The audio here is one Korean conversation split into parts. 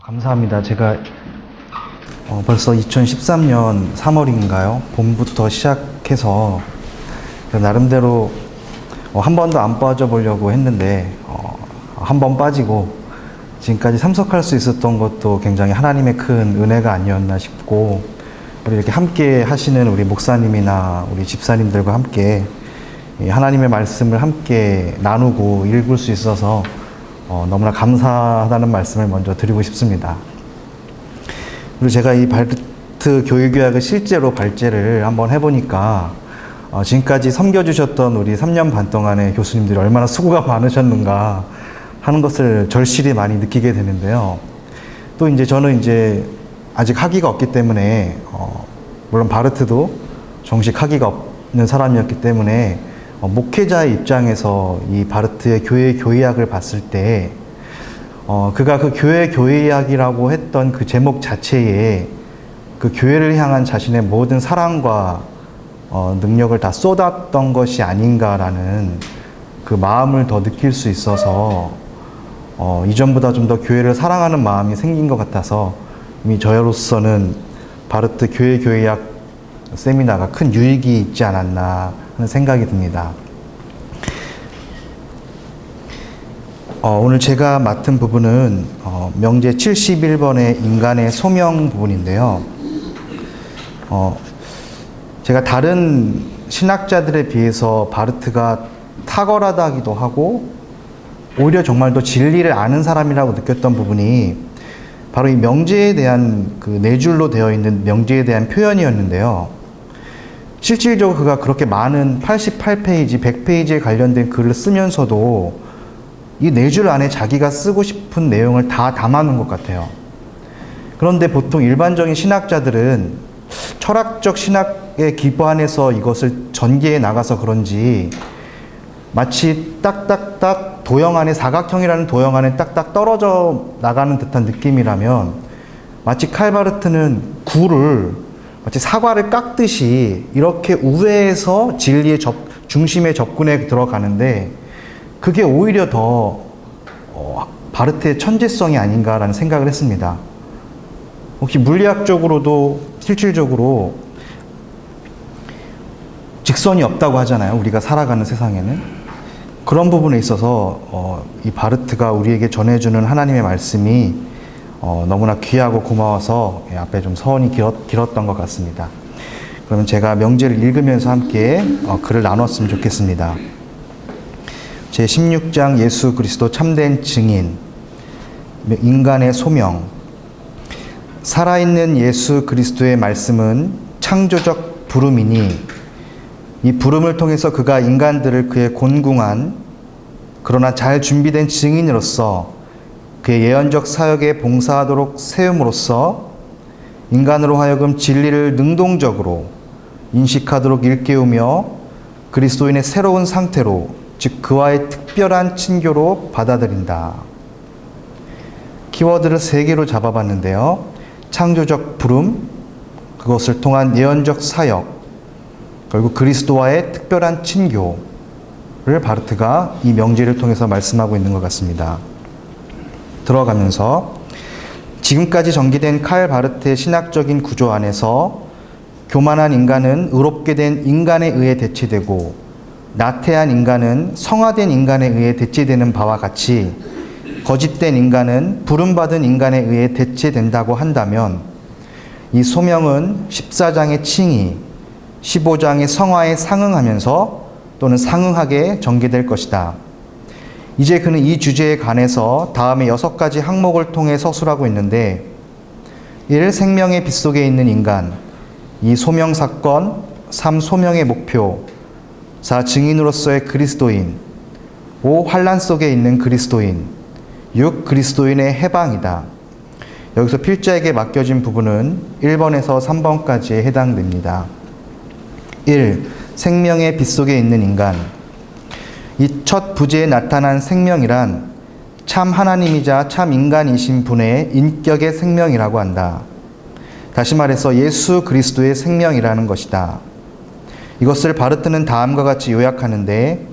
감사합니다. 제가 벌써 2013년 3월인가요? 봄부터 시작해서 나름대로 한 번도 안 빠져보려고 했는데 한 번 빠지고 지금까지 참석할 수 있었던 것도 굉장히 하나님의 큰 은혜가 아니었나 싶고, 우리 이렇게 함께 하시는 우리 목사님이나 우리 집사님들과 함께 하나님의 말씀을 함께 나누고 읽을 수 있어서 너무나 감사하다는 말씀을 먼저 드리고 싶습니다. 그리고 제가 이 바르트 교육교약을 실제로 발제를 한번 해보니까 지금까지 섬겨주셨던 우리 3년 반 동안의 교수님들이 얼마나 수고가 많으셨는가 하는 것을 절실히 많이 느끼게 되는데요. 또 이제 저는 아직 학위가 없기 때문에 물론 바르트도 정식 학위가 없는 사람이었기 때문에 목회자의 입장에서 이 바르트의 교회 교의학을 봤을 때 그가 그 교회 교의학이라고 했던 그 제목 자체에 그 교회를 향한 자신의 모든 사랑과 능력을 다 쏟았던 것이 아닌가라는 그 마음을 더 느낄 수 있어서 이전보다 좀 더 교회를 사랑하는 마음이 생긴 것 같아서 이미 저로서는 바르트 교회 교의학 세미나가 큰 유익이 있지 않았나 하는 생각이 듭니다. 오늘 제가 맡은 부분은 명제 71번의 인간의 소명 부분인데요. 제가 다른 신학자들에 비해서 바르트가 탁월하다기도 하고 오히려 정말 더 진리를 아는 사람이라고 느꼈던 부분이 바로 이 명제에 대한 그 네 줄로 되어 있는 명제에 대한 표현이었는데요. 실질적으로 그가 그렇게 많은 88페이지, 100페이지에 관련된 글을 쓰면서도 이 네 줄 안에 자기가 쓰고 싶은 내용을 다 담아놓은 것 같아요. 그런데 보통 일반적인 신학자들은 철학적 신학의 기반에서 이것을 전개해 나가서 그런지 마치 딱딱딱 도형 안에, 사각형이라는 도형 안에 딱딱 떨어져 나가는 듯한 느낌이라면, 마치 칼바르트는 굴을 마치 사과를 깎듯이 이렇게 우회해서 진리의 중심에 접근해 들어가는데, 그게 오히려 더 바르트의 천재성이 아닌가라는 생각을 했습니다. 혹시 물리학적으로도 실질적으로 직선이 없다고 하잖아요, 우리가 살아가는 세상에는. 그런 부분에 있어서 이 바르트가 우리에게 전해주는 하나님의 말씀이 너무나 귀하고 고마워서 앞에 좀 서원이 길었던 것 같습니다. 그러면 제가 명제를 읽으면서 함께 글을 나눴으면 좋겠습니다. 제16장 예수 그리스도 참된 증인, 인간의 소명. 살아있는 예수 그리스도의 말씀은 창조적 부름이니 이 부름을 통해서 그가 인간들을 그의 곤궁한 그러나 잘 준비된 증인으로서 그의 예언적 사역에 봉사하도록 세움으로써 인간으로 하여금 진리를 능동적으로 인식하도록 일깨우며 그리스도인의 새로운 상태로, 즉 그와의 특별한 친교로 받아들인다. 키워드를 3개로 잡아봤는데요. 창조적 부름, 그것을 통한 예언적 사역, 결국 그리스도와의 특별한 친교를 바르트가 이 명제를 통해서 말씀하고 있는 것 같습니다. 들어가면서 지금까지 전개된 칼 바르트의 신학적인 구조 안에서 교만한 인간은 의롭게 된 인간에 의해 대체되고 나태한 인간은 성화된 인간에 의해 대체되는 바와 같이 거짓된 인간은 부름받은 인간에 의해 대체된다고 한다면, 이 소명은 14장의 칭의, 15장의 성화에 상응하면서 또는 상응하게 전개될 것이다. 이제 그는 이 주제에 관해서 다음의 6가지 항목을 통해 서술하고 있는데, 1. 생명의 빛 속에 있는 인간, 2. 소명 사건, 3. 소명의 목표, 4. 증인으로서의 그리스도인, 5. 환난 속에 있는 그리스도인, 6. 그리스도인의 해방이다. 여기서 필자에게 맡겨진 부분은 1번에서 3번까지에 해당됩니다. 1. 생명의 빛 속에 있는 인간. 이 첫 부제에 나타난 생명이란 참 하나님이자 참 인간이신 분의 인격의 생명이라고 한다. 다시 말해서 예수 그리스도의 생명이라는 것이다. 이것을 바르트는 다음과 같이 요약하는데,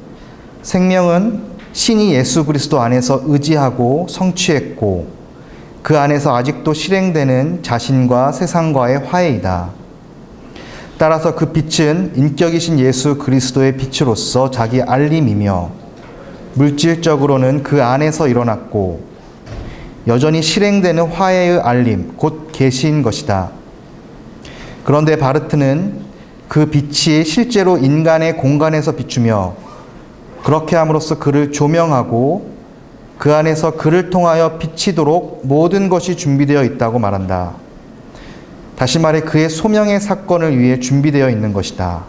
생명은 신이 예수 그리스도 안에서 의지하고 성취했고 그 안에서 아직도 실행되는 자신과 세상과의 화해이다. 따라서 그 빛은 인격이신 예수 그리스도의 빛으로서 자기 알림이며 물질적으로는 그 안에서 일어났고 여전히 실행되는 화해의 알림, 곧 계시인 것이다. 그런데 바르트는 그 빛이 실제로 인간의 공간에서 비추며 그렇게 함으로써 그를 조명하고 그 안에서 그를 통하여 비치도록 모든 것이 준비되어 있다고 말한다. 다시 말해 그의 소명의 사건을 위해 준비되어 있는 것이다.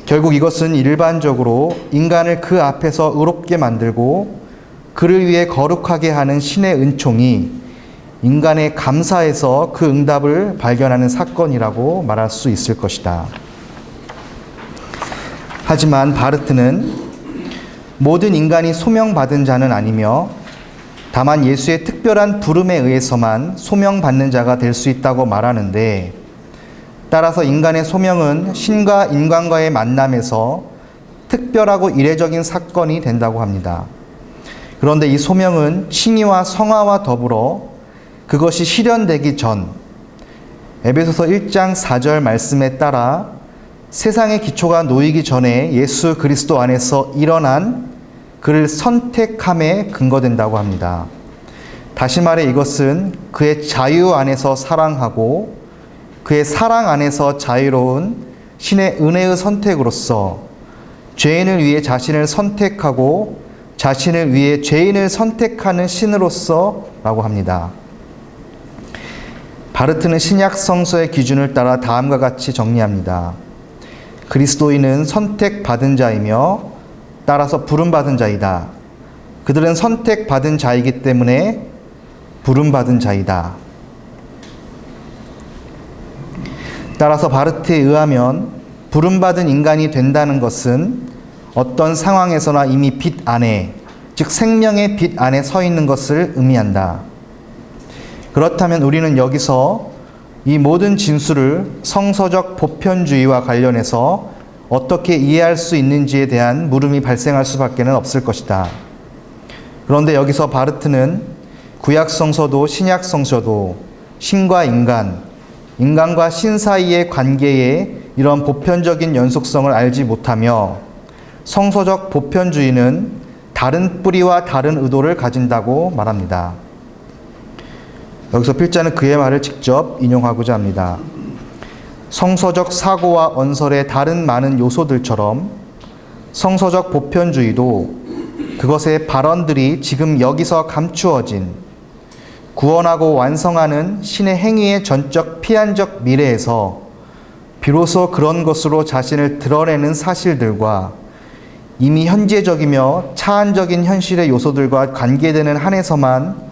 결국 이것은 일반적으로 인간을 그 앞에서 의롭게 만들고 그를 위해 거룩하게 하는 신의 은총이 인간의 감사에서 그 응답을 발견하는 사건이라고 말할 수 있을 것이다. 하지만 바르트는 모든 인간이 소명받은 자는 아니며 다만 예수의 특별한 부름에 의해서만 소명받는 자가 될 수 있다고 말하는데, 따라서 인간의 소명은 신과 인간과의 만남에서 특별하고 이례적인 사건이 된다고 합니다. 그런데 이 소명은 칭의와 성화와 더불어 그것이 실현되기 전 에베소서 1장 4절 말씀에 따라 세상의 기초가 놓이기 전에 예수 그리스도 안에서 일어난 그를 선택함에 근거된다고 합니다. 다시 말해 이것은 그의 자유 안에서 사랑하고 그의 사랑 안에서 자유로운 신의 은혜의 선택으로서 죄인을 위해 자신을 선택하고 자신을 위해 죄인을 선택하는 신으로서라고 합니다. 바르트는 신약 성서의 기준을 따라 다음과 같이 정리합니다. 그리스도인은 선택받은 자이며 따라서 부름받은 자이다. 그들은 선택받은 자이기 때문에 부름받은 자이다. 따라서 바르트에 의하면 부름받은 인간이 된다는 것은 어떤 상황에서나 이미 빛 안에, 즉 생명의 빛 안에 서 있는 것을 의미한다. 그렇다면 우리는 여기서 이 모든 진술을 성서적 보편주의와 관련해서 어떻게 이해할 수 있는지에 대한 물음이 발생할 수밖에 없을 것이다. 그런데 여기서 바르트는 구약 성서도 신약 성서도 신과 인간, 인간과 신 사이의 관계에 이런 보편적인 연속성을 알지 못하며 성서적 보편주의는 다른 뿌리와 다른 의도를 가진다고 말합니다. 여기서 필자는 그의 말을 직접 인용하고자 합니다. 성서적 사고와 언설의 다른 많은 요소들처럼 성서적 보편주의도 그것의 발언들이 지금 여기서 감추어진 구원하고 완성하는 신의 행위의 전적 피한적 미래에서 비로소 그런 것으로 자신을 드러내는 사실들과 이미 현재적이며 차안적인 현실의 요소들과 관계되는 한에서만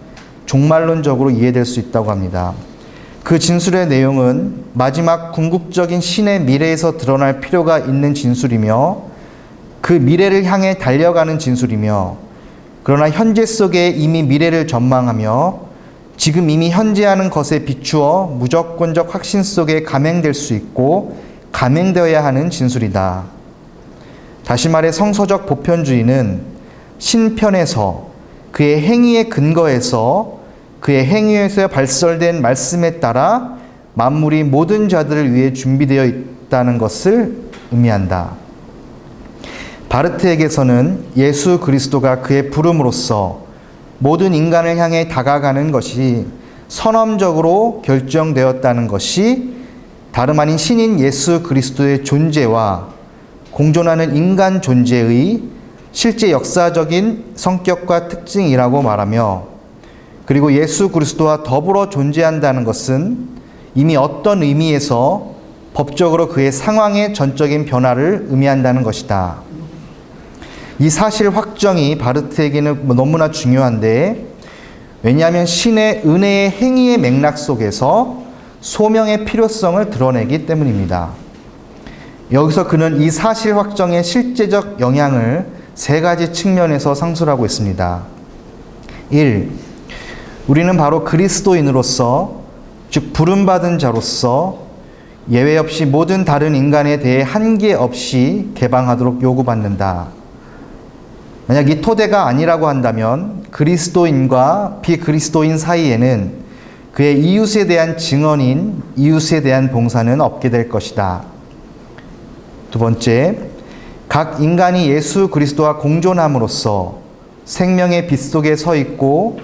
종말론적으로 이해될 수 있다고 합니다. 그 진술의 내용은 마지막 궁극적인 신의 미래에서 드러날 필요가 있는 진술이며 그 미래를 향해 달려가는 진술이며, 그러나 현재 속에 이미 미래를 전망하며 지금 이미 현재하는 것에 비추어 무조건적 확신 속에 감행될 수 있고 감행되어야 하는 진술이다. 다시 말해 성서적 보편주의는 신편에서 그의 행위의 근거에서 그의 행위에서 발설된 말씀에 따라 만물이 모든 자들을 위해 준비되어 있다는 것을 의미한다. 바르트에게서는 예수 그리스도가 그의 부름으로써 모든 인간을 향해 다가가는 것이 선언적으로 결정되었다는 것이 다름 아닌 신인 예수 그리스도의 존재와 공존하는 인간 존재의 실제 역사적인 성격과 특징이라고 말하며, 그리고 예수 그리스도와 더불어 존재한다는 것은 이미 어떤 의미에서 법적으로 그의 상황의 전적인 변화를 의미한다는 것이다. 이 사실 확정이 바르트에게는 너무나 중요한데, 왜냐하면 신의 은혜의 행위의 맥락 속에서 소명의 필요성을 드러내기 때문입니다. 여기서 그는 이 사실 확정의 실제적 영향을 세 가지 측면에서 상술하고 있습니다. 1. 우리는 바로 그리스도인으로서, 즉 부름받은 자로서 예외 없이 모든 다른 인간에 대해 한계 없이 개방하도록 요구받는다. 만약 이 토대가 아니라고 한다면 그리스도인과 비그리스도인 사이에는 그의 이웃에 대한 증언인 이웃에 대한 봉사는 없게 될 것이다. 두 번째, 각 인간이 예수 그리스도와 공존함으로써 생명의 빛 속에 서 있고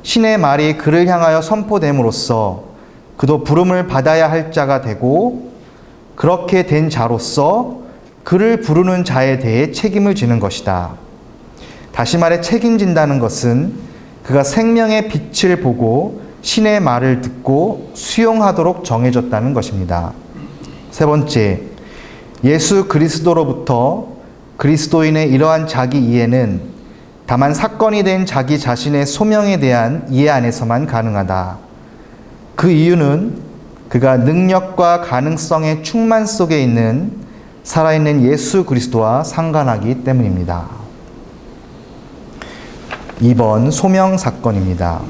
신의 말이 그를 향하여 선포됨으로써 그도 부름을 받아야 할 자가 되고 그렇게 된 자로서 그를 부르는 자에 대해 책임을 지는 것이다. 다시 말해 책임진다는 것은 그가 생명의 빛을 보고 신의 말을 듣고 수용하도록 정해졌다는 것입니다. 세 번째, 예수 그리스도로부터 그리스도인의 이러한 자기 이해는 다만 사건이 된 자기 자신의 소명에 대한 이해 안에서만 가능하다. 그 이유는 그가 능력과 가능성의 충만 속에 있는 살아있는 예수 그리스도와 상관하기 때문입니다. 2번, 소명 사건입니다.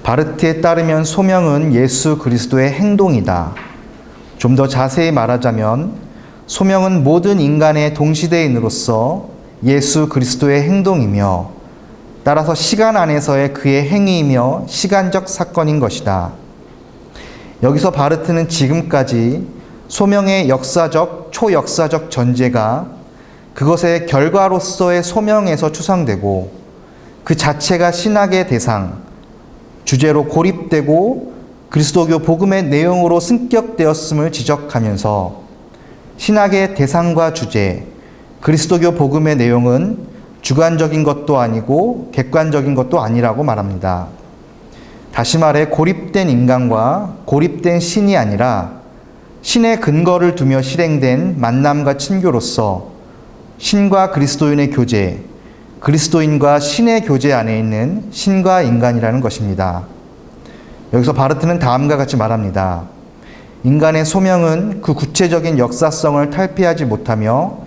바르트에 따르면 소명은 예수 그리스도의 행동이다. 좀 더 자세히 말하자면 소명은 모든 인간의 동시대인으로서 예수 그리스도의 행동이며 따라서 시간 안에서의 그의 행위이며 시간적 사건인 것이다. 여기서 바르트는 지금까지 소명의 역사적, 초역사적 전제가 그것의 결과로서의 소명에서 추상되고 그 자체가 신학의 대상, 주제로 고립되고 그리스도교 복음의 내용으로 승격되었음을 지적하면서 신학의 대상과 주제, 그리스도교 복음의 내용은 주관적인 것도 아니고 객관적인 것도 아니라고 말합니다. 다시 말해 고립된 인간과 고립된 신이 아니라 신의 근거를 두며 실행된 만남과 친교로서 신과 그리스도인의 교제, 그리스도인과 신의 교제 안에 있는 신과 인간이라는 것입니다. 여기서 바르트는 다음과 같이 말합니다. 인간의 소명은 그 구체적인 역사성을 탈피하지 못하며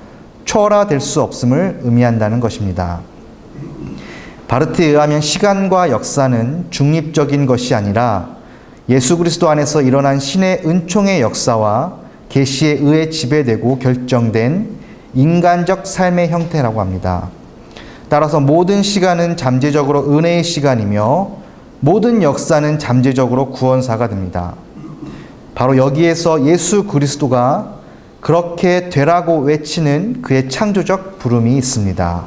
초월화될 수 없음을 의미한다는 것입니다. 바르트에 의하면 시간과 역사는 중립적인 것이 아니라 예수 그리스도 안에서 일어난 신의 은총의 역사와 계시에 의해 지배되고 결정된 인간적 삶의 형태라고 합니다. 따라서 모든 시간은 잠재적으로 은혜의 시간이며 모든 역사는 잠재적으로 구원사가 됩니다. 바로 여기에서 예수 그리스도가 그렇게 되라고 외치는 그의 창조적 부름이 있습니다.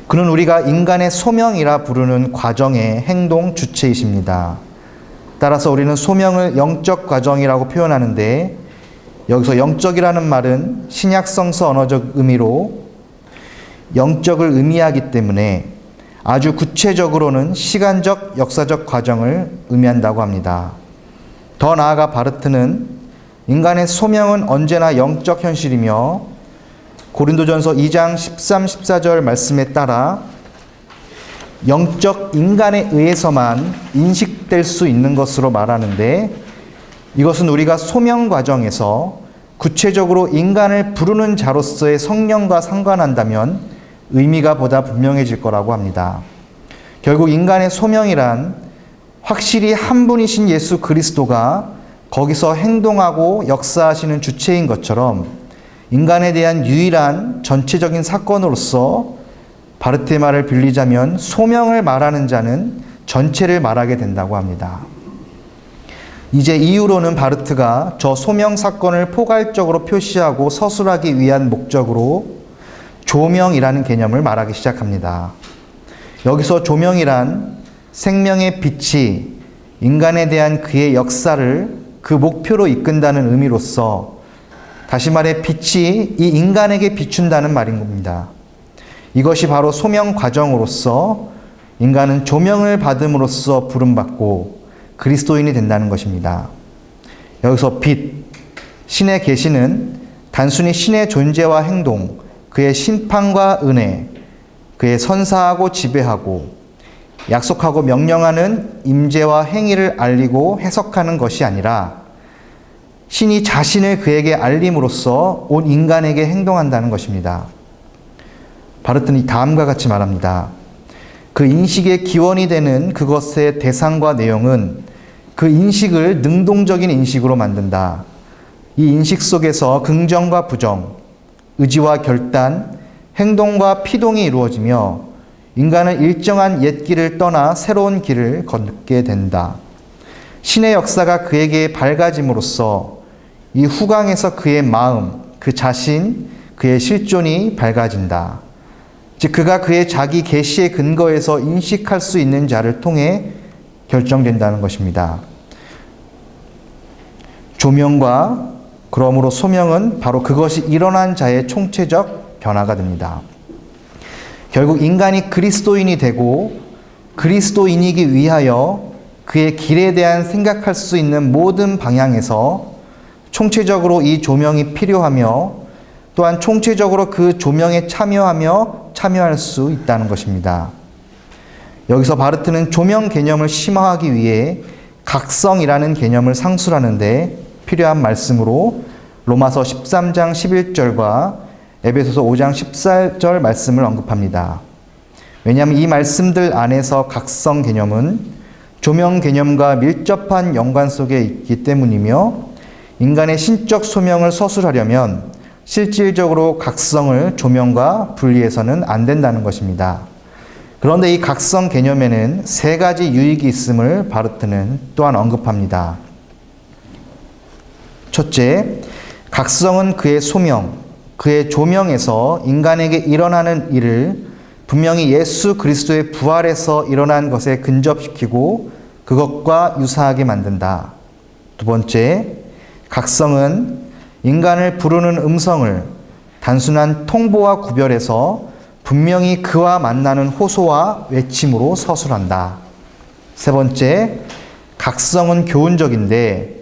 그는 우리가 인간의 소명이라 부르는 과정의 행동 주체이십니다. 따라서 우리는 소명을 영적 과정이라고 표현하는데 여기서 영적이라는 말은 신약성서 언어적 의미로 영적을 의미하기 때문에 아주 구체적으로는 시간적, 역사적 과정을 의미한다고 합니다. 더 나아가 바르트는 인간의 소명은 언제나 영적 현실이며 고린도전서 2장 13, 14절 말씀에 따라 영적 인간에 의해서만 인식될 수 있는 것으로 말하는데 이것은 우리가 소명 과정에서 구체적으로 인간을 부르는 자로서의 성령과 상관한다면 의미가 보다 분명해질 거라고 합니다. 결국 인간의 소명이란 확실히 한 분이신 예수 그리스도가 거기서 행동하고 역사하시는 주체인 것처럼 인간에 대한 유일한 전체적인 사건으로서 바르트의 말을 빌리자면 소명을 말하는 자는 전체를 말하게 된다고 합니다. 이제 이후로는 바르트가 저 소명 사건을 포괄적으로 표시하고 서술하기 위한 목적으로 조명이라는 개념을 말하기 시작합니다. 여기서 조명이란 생명의 빛이 인간에 대한 그의 역사를 그 목표로 이끈다는 의미로서 다시 말해 빛이 이 인간에게 비춘다는 말인 겁니다. 이것이 바로 소명 과정으로서 인간은 조명을 받음으로써 부름받고 그리스도인이 된다는 것입니다. 여기서 빛, 신의 계시는 단순히 신의 존재와 행동, 그의 심판과 은혜, 그의 선사하고 지배하고 약속하고 명령하는 임재와 행위를 알리고 해석하는 것이 아니라 신이 자신을 그에게 알림으로써 온 인간에게 행동한다는 것입니다. 바르트는 다음과 같이 말합니다. 그 인식의 기원이 되는 그것의 대상과 내용은 그 인식을 능동적인 인식으로 만든다. 이 인식 속에서 긍정과 부정, 의지와 결단, 행동과 피동이 이루어지며 인간은 일정한 옛 길을 떠나 새로운 길을 걷게 된다. 신의 역사가 그에게 밝아짐으로써 이 후광에서 그의 마음, 그 자신, 그의 실존이 밝아진다. 즉 그가 그의 자기 계시의 근거에서 인식할 수 있는 자를 통해 결정된다는 것입니다. 조명과 그러므로 소명은 바로 그것이 일어난 자의 총체적 변화가 됩니다. 결국 인간이 그리스도인이 되고 그리스도인이기 위하여 그의 길에 대한 생각할 수 있는 모든 방향에서 총체적으로 이 조명이 필요하며 또한 총체적으로 그 조명에 참여할 수 있다는 것입니다. 여기서 바르트는 조명 개념을 심화하기 위해 각성이라는 개념을 상술하는데 필요한 말씀으로 로마서 13장 11절과 에베소서 5장 14절 말씀을 언급합니다. 왜냐하면 이 말씀들 안에서 각성 개념은 조명 개념과 밀접한 연관 속에 있기 때문이며 인간의 신적 소명을 서술하려면 실질적으로 각성을 조명과 분리해서는 안 된다는 것입니다. 그런데 이 각성 개념에는 세 가지 유익이 있음을 바르트는 또한 언급합니다. 첫째, 각성은 그의 소명, 그의 조명에서 인간에게 일어나는 일을 분명히 예수 그리스도의 부활에서 일어난 것에 근접시키고 그것과 유사하게 만든다. 두 번째, 각성은 인간을 부르는 음성을 단순한 통보와 구별해서 분명히 그와 만나는 호소와 외침으로 서술한다. 세 번째, 각성은 교훈적인데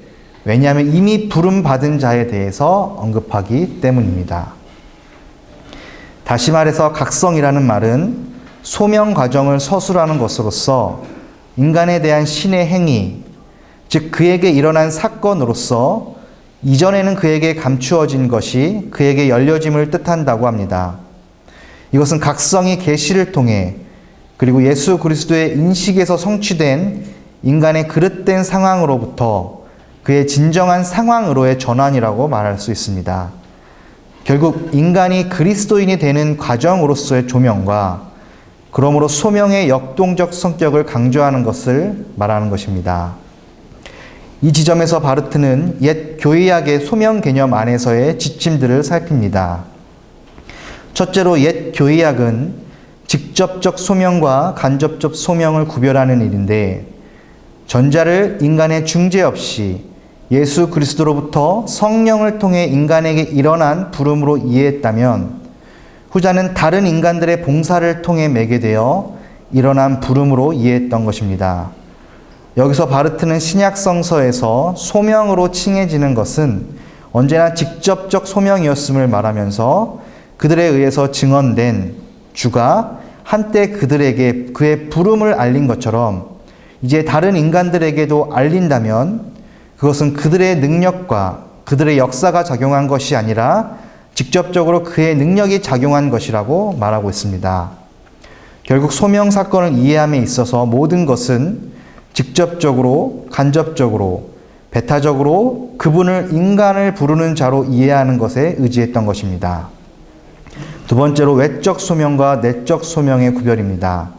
왜냐하면 이미 부름받은 자에 대해서 언급하기 때문입니다. 다시 말해서 각성이라는 말은 소명 과정을 서술하는 것으로서 인간에 대한 신의 행위, 즉 그에게 일어난 사건으로서 이전에는 그에게 감추어진 것이 그에게 열려짐을 뜻한다고 합니다. 이것은 각성이 계시를 통해 그리고 예수 그리스도의 인식에서 성취된 인간의 그릇된 상황으로부터 그의 진정한 상황으로의 전환이라고 말할 수 있습니다. 결국 인간이 그리스도인이 되는 과정으로서의 조명과 그러므로 소명의 역동적 성격을 강조하는 것을 말하는 것입니다. 이 지점에서 바르트는 옛 교의학의 소명 개념 안에서의 지침들을 살핍니다. 첫째로 옛 교의학은 직접적 소명과 간접적 소명을 구별하는 일인데 전자를 인간의 중재 없이 예수 그리스도로부터 성령을 통해 인간에게 일어난 부름으로 이해했다면 후자는 다른 인간들의 봉사를 통해 매개되어 일어난 부름으로 이해했던 것입니다. 여기서 바르트는 신약성서에서 소명으로 칭해지는 것은 언제나 직접적 소명이었음을 말하면서 그들에 의해서 증언된 주가 한때 그들에게 그의 부름을 알린 것처럼 이제 다른 인간들에게도 알린다면 그것은 그들의 능력과 그들의 역사가 작용한 것이 아니라 직접적으로 그의 능력이 작용한 것이라고 말하고 있습니다. 결국 소명 사건을 이해함에 있어서 모든 것은 직접적으로, 간접적으로, 배타적으로 그분을 인간을 부르는 자로 이해하는 것에 의지했던 것입니다. 두 번째로 외적 소명과 내적 소명의 구별입니다.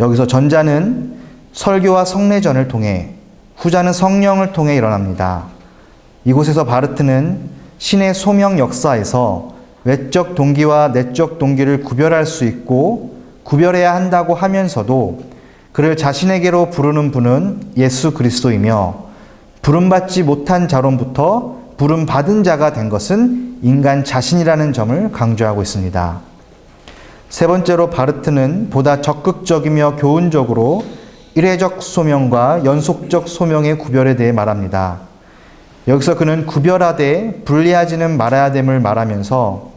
여기서 전자는 설교와 성례전을 통해 후자는 성령을 통해 일어납니다. 이곳에서 바르트는 신의 소명 역사에서 외적 동기와 내적 동기를 구별할 수 있고 구별해야 한다고 하면서도 그를 자신에게로 부르는 분은 예수 그리스도이며 부름받지 못한 자로부터 부름받은 자가 된 것은 인간 자신이라는 점을 강조하고 있습니다. 세 번째로 바르트는 보다 적극적이며 교훈적으로 일회적 소명과 연속적 소명의 구별에 대해 말합니다. 여기서 그는 구별하되 분리하지는 말아야 됨을 말하면서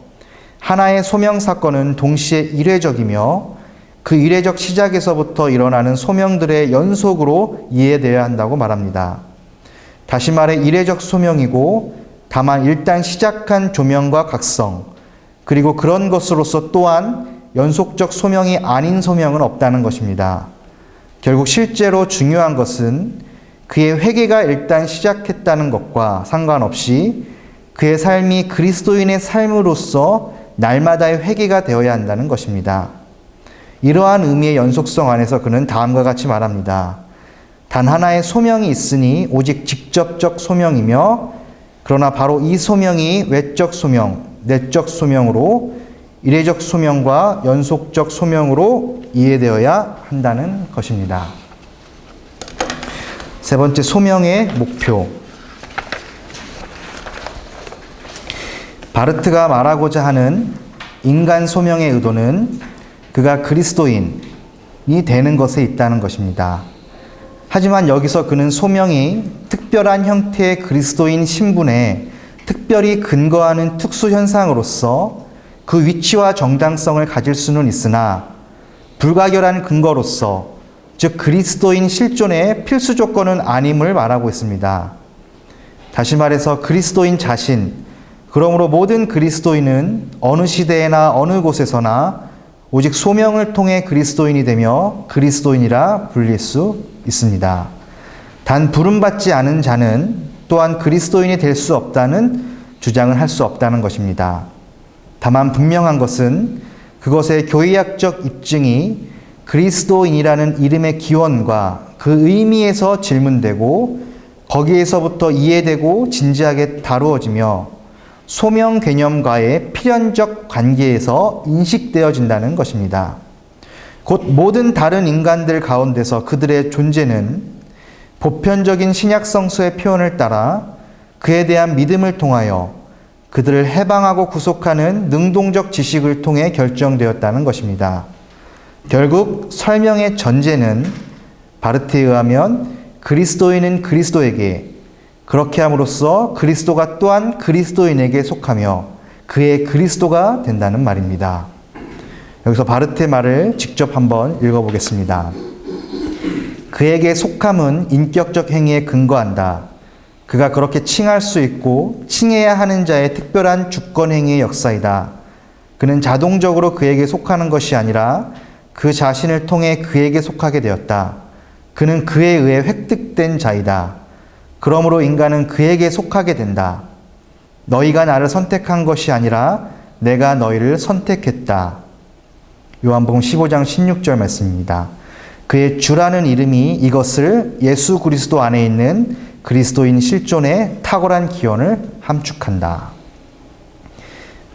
하나의 소명 사건은 동시에 일회적이며 그 일회적 시작에서부터 일어나는 소명들의 연속으로 이해되어야 한다고 말합니다. 다시 말해 일회적 소명이고 다만 일단 시작한 조명과 각성 그리고 그런 것으로서 또한 연속적 소명이 아닌 소명은 없다는 것입니다. 결국 실제로 중요한 것은 그의 회개가 일단 시작했다는 것과 상관없이 그의 삶이 그리스도인의 삶으로서 날마다의 회개가 되어야 한다는 것입니다. 이러한 의미의 연속성 안에서 그는 다음과 같이 말합니다. 단 하나의 소명이 있으니 오직 직접적 소명이며 그러나 바로 이 소명이 외적 소명, 내적 소명으로 이례적 소명과 연속적 소명으로 이해되어야 한다는 것입니다. 세 번째, 소명의 목표. 바르트가 말하고자 하는 인간 소명의 의도는 그가 그리스도인이 되는 것에 있다는 것입니다. 하지만 여기서 그는 소명이 특별한 형태의 그리스도인 신분에 특별히 근거하는 특수 현상으로서 그 위치와 정당성을 가질 수는 있으나 불가결한 근거로서, 즉 그리스도인 실존의 필수 조건은 아님을 말하고 있습니다. 다시 말해서 그리스도인 자신, 그러므로 모든 그리스도인은 어느 시대에나 어느 곳에서나 오직 소명을 통해 그리스도인이 되며 그리스도인이라 불릴 수 있습니다. 단 부름받지 않은 자는 또한 그리스도인이 될 수 없다는 주장을 할 수 없다는 것입니다. 다만 분명한 것은 그것의 교의학적 입증이 그리스도인이라는 이름의 기원과 그 의미에서 질문되고 거기에서부터 이해되고 진지하게 다루어지며 소명 개념과의 필연적 관계에서 인식되어진다는 것입니다. 곧 모든 다른 인간들 가운데서 그들의 존재는 보편적인 신약 성서의 표현을 따라 그에 대한 믿음을 통하여 그들을 해방하고 구속하는 능동적 지식을 통해 결정되었다는 것입니다. 결국 설명의 전제는 바르트에 의하면 그리스도인은 그리스도에게, 그렇게 함으로써 그리스도가 또한 그리스도인에게 속하며 그의 그리스도가 된다는 말입니다. 여기서 바르트의 말을 직접 한번 읽어보겠습니다. 그에게 속함은 인격적 행위에 근거한다. 그가 그렇게 칭할 수 있고 칭해야 하는 자의 특별한 주권 행위의 역사이다. 그는 자동적으로 그에게 속하는 것이 아니라 그 자신을 통해 그에게 속하게 되었다. 그는 그에 의해 획득된 자이다. 그러므로 인간은 그에게 속하게 된다. 너희가 나를 선택한 것이 아니라 내가 너희를 선택했다. 요한복음 15장 16절 말씀입니다. 그의 주라는 이름이 이것을 예수 그리스도 안에 있는 그리스도인 실존의 탁월한 기원을 함축한다.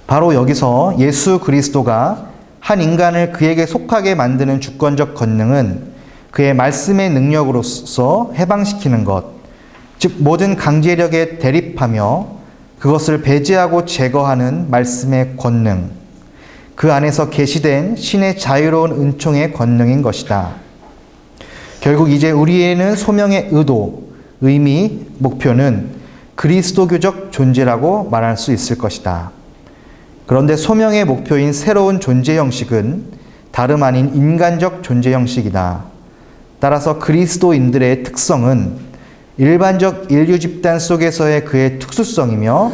바로 여기서 예수 그리스도가 한 인간을 그에게 속하게 만드는 주권적 권능은 그의 말씀의 능력으로서 해방시키는 것, 즉 모든 강제력에 대립하며 그것을 배제하고 제거하는 말씀의 권능, 그 안에서 계시된 신의 자유로운 은총의 권능인 것이다. 결국 이제 우리에는 소명의 의도, 의미, 목표는 그리스도교적 존재라고 말할 수 있을 것이다. 그런데 소명의 목표인 새로운 존재 형식은 다름 아닌 인간적 존재 형식이다. 따라서 그리스도인들의 특성은 일반적 인류 집단 속에서의 그의 특수성이며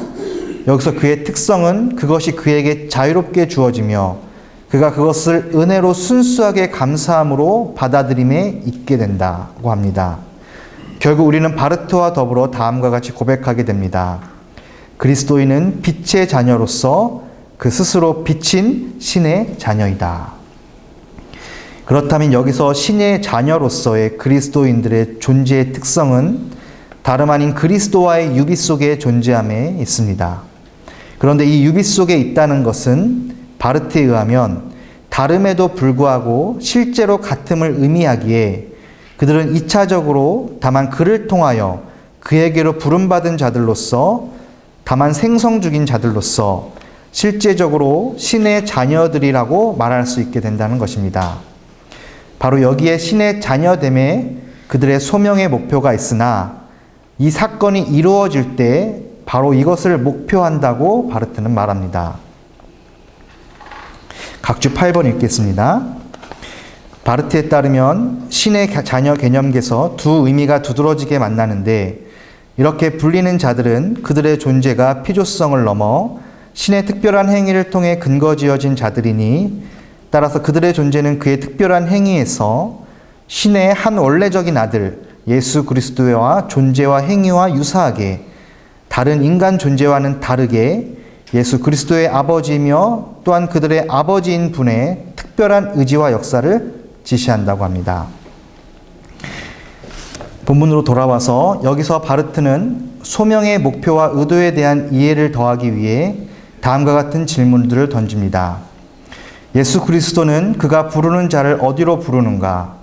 여기서 그의 특성은 그것이 그에게 자유롭게 주어지며 그가 그것을 은혜로 순수하게 감사함으로 받아들임에 있게 된다고 합니다. 결국 우리는 바르트와 더불어 다음과 같이 고백하게 됩니다. 그리스도인은 빛의 자녀로서 그 스스로 빛인 신의 자녀이다. 그렇다면 여기서 신의 자녀로서의 그리스도인들의 존재의 특성은 다름 아닌 그리스도와의 유비 속에 존재함에 있습니다. 그런데 이 유비 속에 있다는 것은 바르트에 의하면 다름에도 불구하고 실제로 같음을 의미하기에 그들은 2차적으로 다만 그를 통하여 그에게로 부름받은 자들로서, 다만 생성 중인 자들로서 실제적으로 신의 자녀들이라고 말할 수 있게 된다는 것입니다. 바로 여기에 신의 자녀됨에 그들의 소명의 목표가 있으나 이 사건이 이루어질 때 바로 이것을 목표한다고 바르트는 말합니다. 각주 8번 읽겠습니다. 바르트에 따르면 신의 자녀 개념계에서 두 의미가 두드러지게 만나는데 이렇게 불리는 자들은 그들의 존재가 필요성을 넘어 신의 특별한 행위를 통해 근거지어진 자들이니 따라서 그들의 존재는 그의 특별한 행위에서 신의 한 원래적인 아들 예수 그리스도와 존재와 행위와 유사하게 다른 인간 존재와는 다르게 예수 그리스도의 아버지이며 또한 그들의 아버지인 분의 특별한 의지와 역사를 지시한다고 합니다. 본문으로 돌아와서 여기서 바르트는 소명의 목표와 의도에 대한 이해를 더하기 위해 다음과 같은 질문들을 던집니다. 예수 그리스도는 그가 부르는 자를 어디로 부르는가?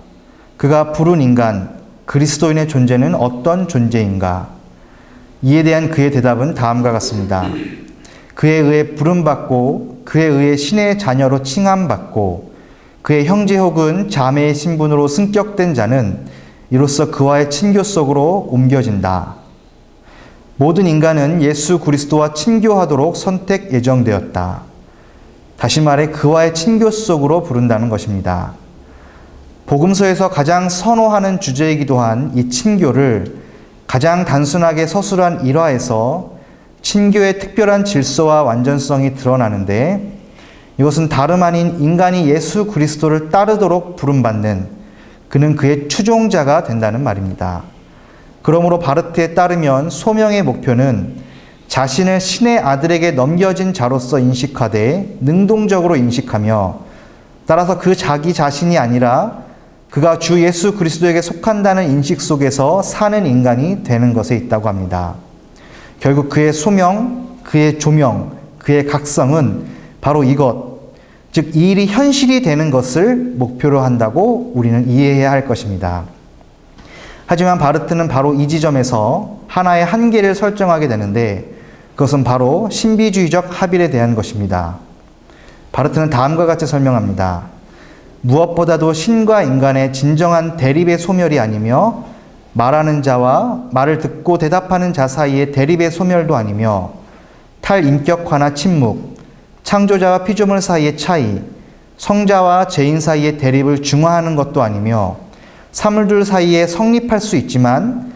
그가 부른 인간, 그리스도인의 존재는 어떤 존재인가? 이에 대한 그의 대답은 다음과 같습니다. 그에 의해 부름받고 그에 의해 신의 자녀로 칭함받고 그의 형제 혹은 자매의 신분으로 승격된 자는 이로써 그와의 친교 속으로 옮겨진다. 모든 인간은 예수 그리스도와 친교하도록 선택 예정되었다. 다시 말해 그와의 친교 속으로 부른다는 것입니다. 복음서에서 가장 선호하는 주제이기도 한 이 친교를 가장 단순하게 서술한 일화에서 친교의 특별한 질서와 완전성이 드러나는데 이것은 다름 아닌 인간이 예수 그리스도를 따르도록 부름받는 그는 그의 추종자가 된다는 말입니다. 그러므로 바르트에 따르면 소명의 목표는 자신을 신의 아들에게 넘겨진 자로서 인식하되 능동적으로 인식하며 따라서 그 자기 자신이 아니라 그가 주 예수 그리스도에게 속한다는 인식 속에서 사는 인간이 되는 것에 있다고 합니다. 결국 그의 소명, 그의 조명, 그의 각성은 바로 이것, 즉 이 일이 현실이 되는 것을 목표로 한다고 우리는 이해해야 할 것입니다. 하지만 바르트는 바로 이 지점에서 하나의 한계를 설정하게 되는데 그것은 바로 신비주의적 합일에 대한 것입니다. 바르트는 다음과 같이 설명합니다. 무엇보다도 신과 인간의 진정한 대립의 소멸이 아니며 말하는 자와 말을 듣고 대답하는 자 사이의 대립의 소멸도 아니며 탈인격화나 침묵, 창조자와 피조물 사이의 차이, 성자와 죄인 사이의 대립을 중화하는 것도 아니며 사물들 사이에 성립할 수 있지만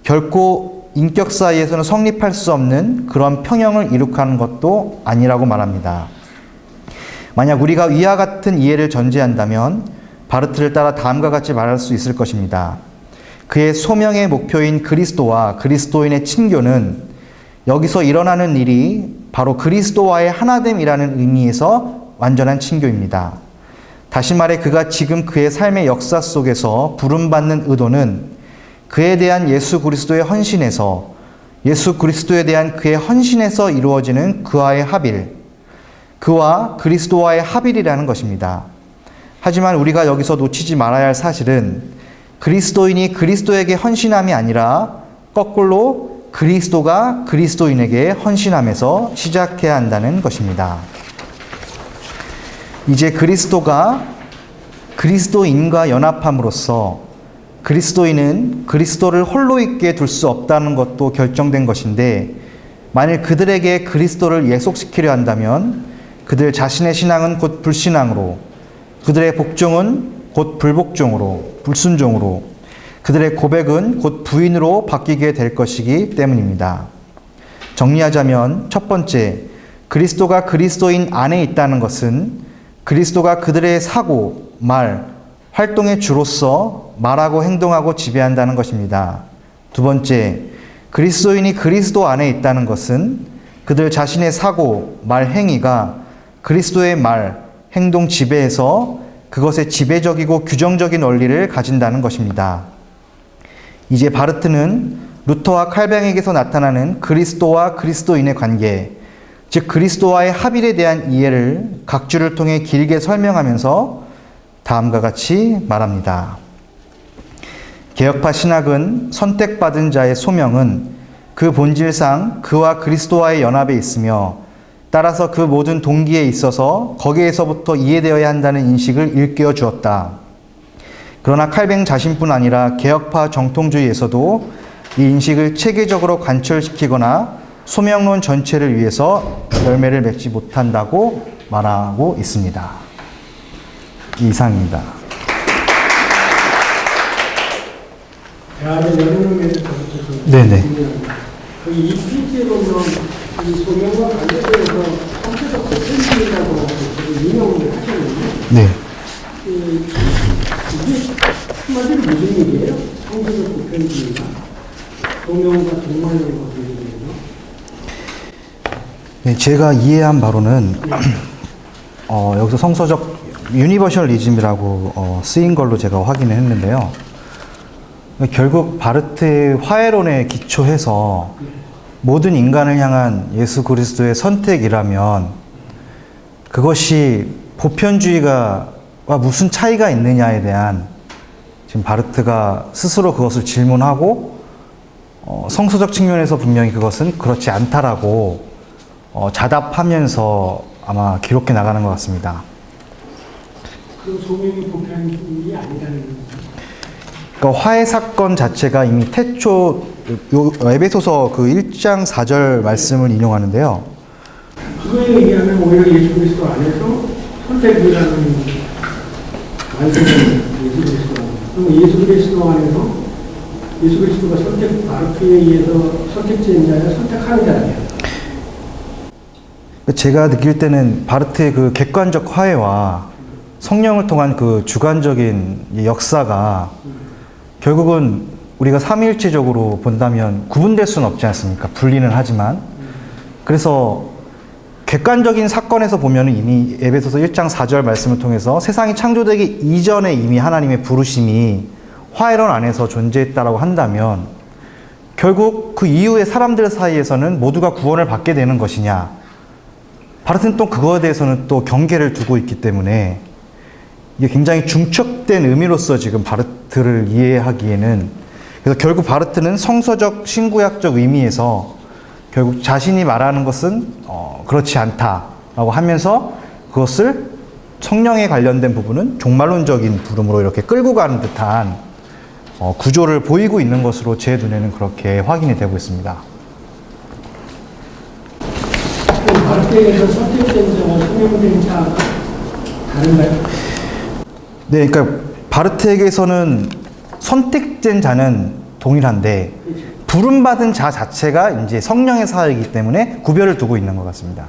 결코 인격 사이에서는 성립할 수 없는 그런 평형을 이룩하는 것도 아니라고 말합니다. 만약 우리가 위와 같은 이해를 전제한다면 바르트를 따라 다음과 같이 말할 수 있을 것입니다. 그의 소명의 목표인 그리스도와 그리스도인의 친교는 여기서 일어나는 일이 바로 그리스도와의 하나됨이라는 의미에서 완전한 친교입니다. 다시 말해 그가 지금 그의 삶의 역사 속에서 부름받는 의도는 그에 대한 예수 그리스도의 헌신에서 예수 그리스도에 대한 그의 헌신에서 이루어지는 그와의 합일, 그와 그리스도와의 합일이라는 것입니다. 하지만 우리가 여기서 놓치지 말아야 할 사실은 그리스도인이 그리스도에게 헌신함이 아니라 거꾸로 그리스도가 그리스도인에게 헌신함에서 시작해야 한다는 것입니다. 이제 그리스도가 그리스도인과 연합함으로써 그리스도인은 그리스도를 홀로 있게 둘 수 없다는 것도 결정된 것인데 만일 그들에게 그리스도를 예속시키려 한다면 그들 자신의 신앙은 곧 불신앙으로, 그들의 복종은 곧 불복종으로, 불순종으로, 그들의 고백은 곧 부인으로 바뀌게 될 것이기 때문입니다. 정리하자면 첫 번째, 그리스도가 그리스도인 안에 있다는 것은 그리스도가 그들의 사고, 말, 활동의 주로서 말하고 행동하고 지배한다는 것입니다. 두 번째, 그리스도인이 그리스도 안에 있다는 것은 그들 자신의 사고, 말, 행위가 그리스도의 말, 행동 지배에서 그것의 지배적이고 규정적인 원리를 가진다는 것입니다. 이제 바르트는 루터와 칼뱅에게서 나타나는 그리스도와 그리스도인의 관계, 즉 그리스도와의 합일에 대한 이해를 각 주를 통해 길게 설명하면서 다음과 같이 말합니다. 개혁파 신학은 선택받은 자의 소명은 그 본질상 그와 그리스도와의 연합에 있으며 따라서 그 모든 동기에 있어서 거기에서부터 이해되어야 한다는 인식을 일깨워 주었다. 그러나 칼뱅 자신뿐 아니라 개혁파 정통주의에서도 이 인식을 체계적으로 관철시키거나 소명론 전체를 위해서 열매를 맺지 못한다고 말하고 있습니다. 이상입니다. 대학의 연구에서 네네. 그 이피지에 보면 이 소명과 관계되어서 성체적 고편이라고 인용을 하셨는데 네. 이게 한마디로 무슨 얘기예요? 성체적 고편주의가 소명과 동말론과 관계되어서 네, 제가 이해한 바로는 여기서 성서적 유니버셜리즘이라고 쓰인 걸로 제가 확인을 했는데요. 결국 바르트의 화해론에 기초해서 모든 인간을 향한 예수 그리스도의 선택이라면 그것이 보편주의가 무슨 차이가 있느냐에 대한 지금 바르트가 스스로 그것을 질문하고 성서적 측면에서 분명히 그것은 그렇지 않다라고 자답하면서 아마 기록해 나가는 것 같습니다. 그 소명이 보편이 아니라는 거죠. 그러니까 화해 사건 자체가 이미 태초 에베소서 그 1장 4절 말씀을 인용하는데요. 그거에 의하면 오히려 예수 그리스도 안에서 선택이라는 완성된 예수 그리스도 안에서. 그럼 예수 그리스도 안에서 예수 그리스도가 바르트에 의해서 선택된 자야 선택하는 자예요. 제가 느낄 때는 바르트의 그 객관적 화해와 성령을 통한 그 주관적인 역사가 결국은 우리가 삼위일체적으로 본다면 구분될 수는 없지 않습니까? 분리는 하지만. 그래서 객관적인 사건에서 보면 이미 에베소서 1장 4절 말씀을 통해서 세상이 창조되기 이전에 이미 하나님의 부르심이 화해론 안에서 존재했다라고 한다면 결국 그 이후의 사람들 사이에서는 모두가 구원을 받게 되는 것이냐. 바르트는 또 그거에 대해서는 또 경계를 두고 있기 때문에 이게 굉장히 중첩된 의미로서 지금 바르트를 이해하기에는 그래서 결국 바르트는 성서적 신구약적 의미에서 결국 자신이 말하는 것은 그렇지 않다라고 하면서 그것을 성령에 관련된 부분은 종말론적인 부름으로 이렇게 끌고 가는 듯한 구조를 보이고 있는 것으로 제 눈에는 그렇게 확인이 되고 있습니다. 바르트에서 선택된 자와 소명된 자가 다른가요? 네, 그러니까 바르트에게서는 선택된 자는 동일한데 부름받은 자 자체가 이제 성령의 사역이기 때문에 구별을 두고 있는 것 같습니다.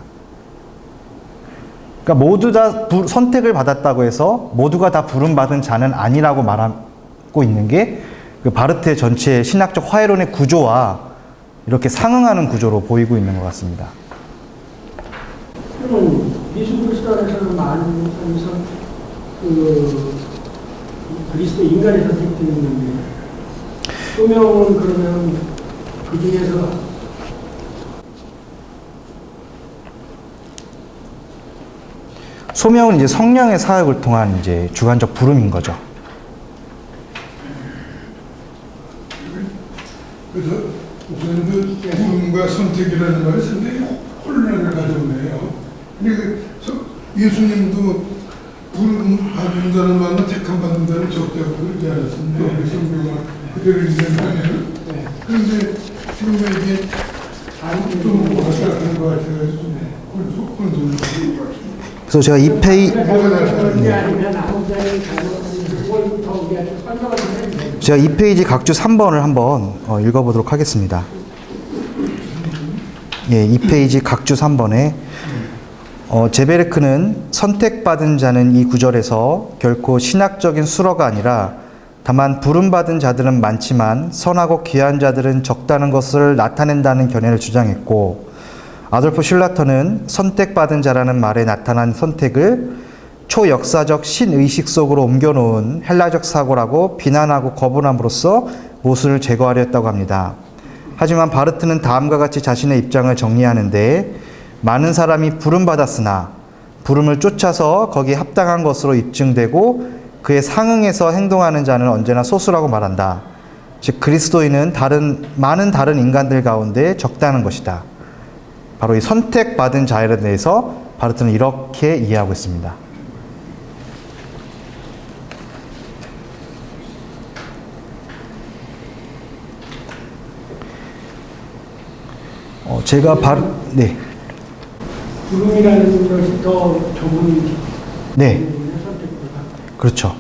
그러니까 모두 다 선택을 받았다고 해서 모두가 다 부름받은 자는 아니라고 말하고 있는 게 그 바르트의 전체 신학적 화해론의 구조와 이렇게 상응하는 구조로 보이고 있는 것 같습니다. 그러면 예수 그리스도 안에서는 많은 사람에서 그리스도 인간의 선택되는 건데 소명은 그러면 그 중에서 소명은 이제 성령의 사역을 통한 이제 주관적 부름인 거죠. 그래서 우선 그 부름과 선택이라는 말이 상당히 혼란을 가져오네요. 예수님도 부름 받은 자는 많고 택함 받은 자는 적다고 그러지 않았습니까? 성경은 그대로 인정하면. 그런데 지금 이게 좀 뭐가 다른 것 같아요. 혼돈을 가지고 같습니다. 그래서 제가 이 페이지 제가 이 페이지 각주 3번을 한번 읽어보도록 하겠습니다. 예, 이 페이지 각주 3번에 제베르크는 선택받은 자는 이 구절에서 결코 신학적인 수로가 아니라 다만 부름받은 자들은 많지만 선하고 귀한 자들은 적다는 것을 나타낸다는 견해를 주장했고, 아돌프 슐라터는 선택받은 자라는 말에 나타난 선택을 초역사적 신의식 속으로 옮겨놓은 헬라적 사고라고 비난하고 거부함으로써 모순을 제거하려 했다고 합니다. 하지만 바르트는 다음과 같이 자신의 입장을 정리하는데, 많은 사람이 부름받았으나 부름을 쫓아서 거기에 합당한 것으로 입증되고 그에 상응해서 행동하는 자는 언제나 소수라고 말한다. 즉 그리스도인은 많은 다른 인간들 가운데 적다는 것이다. 바로 이 선택받은 자에 대해서 바르트는 이렇게 이해하고 있습니다. 제가 네. 부름이라는 것이 더 좁은 네. 그렇죠.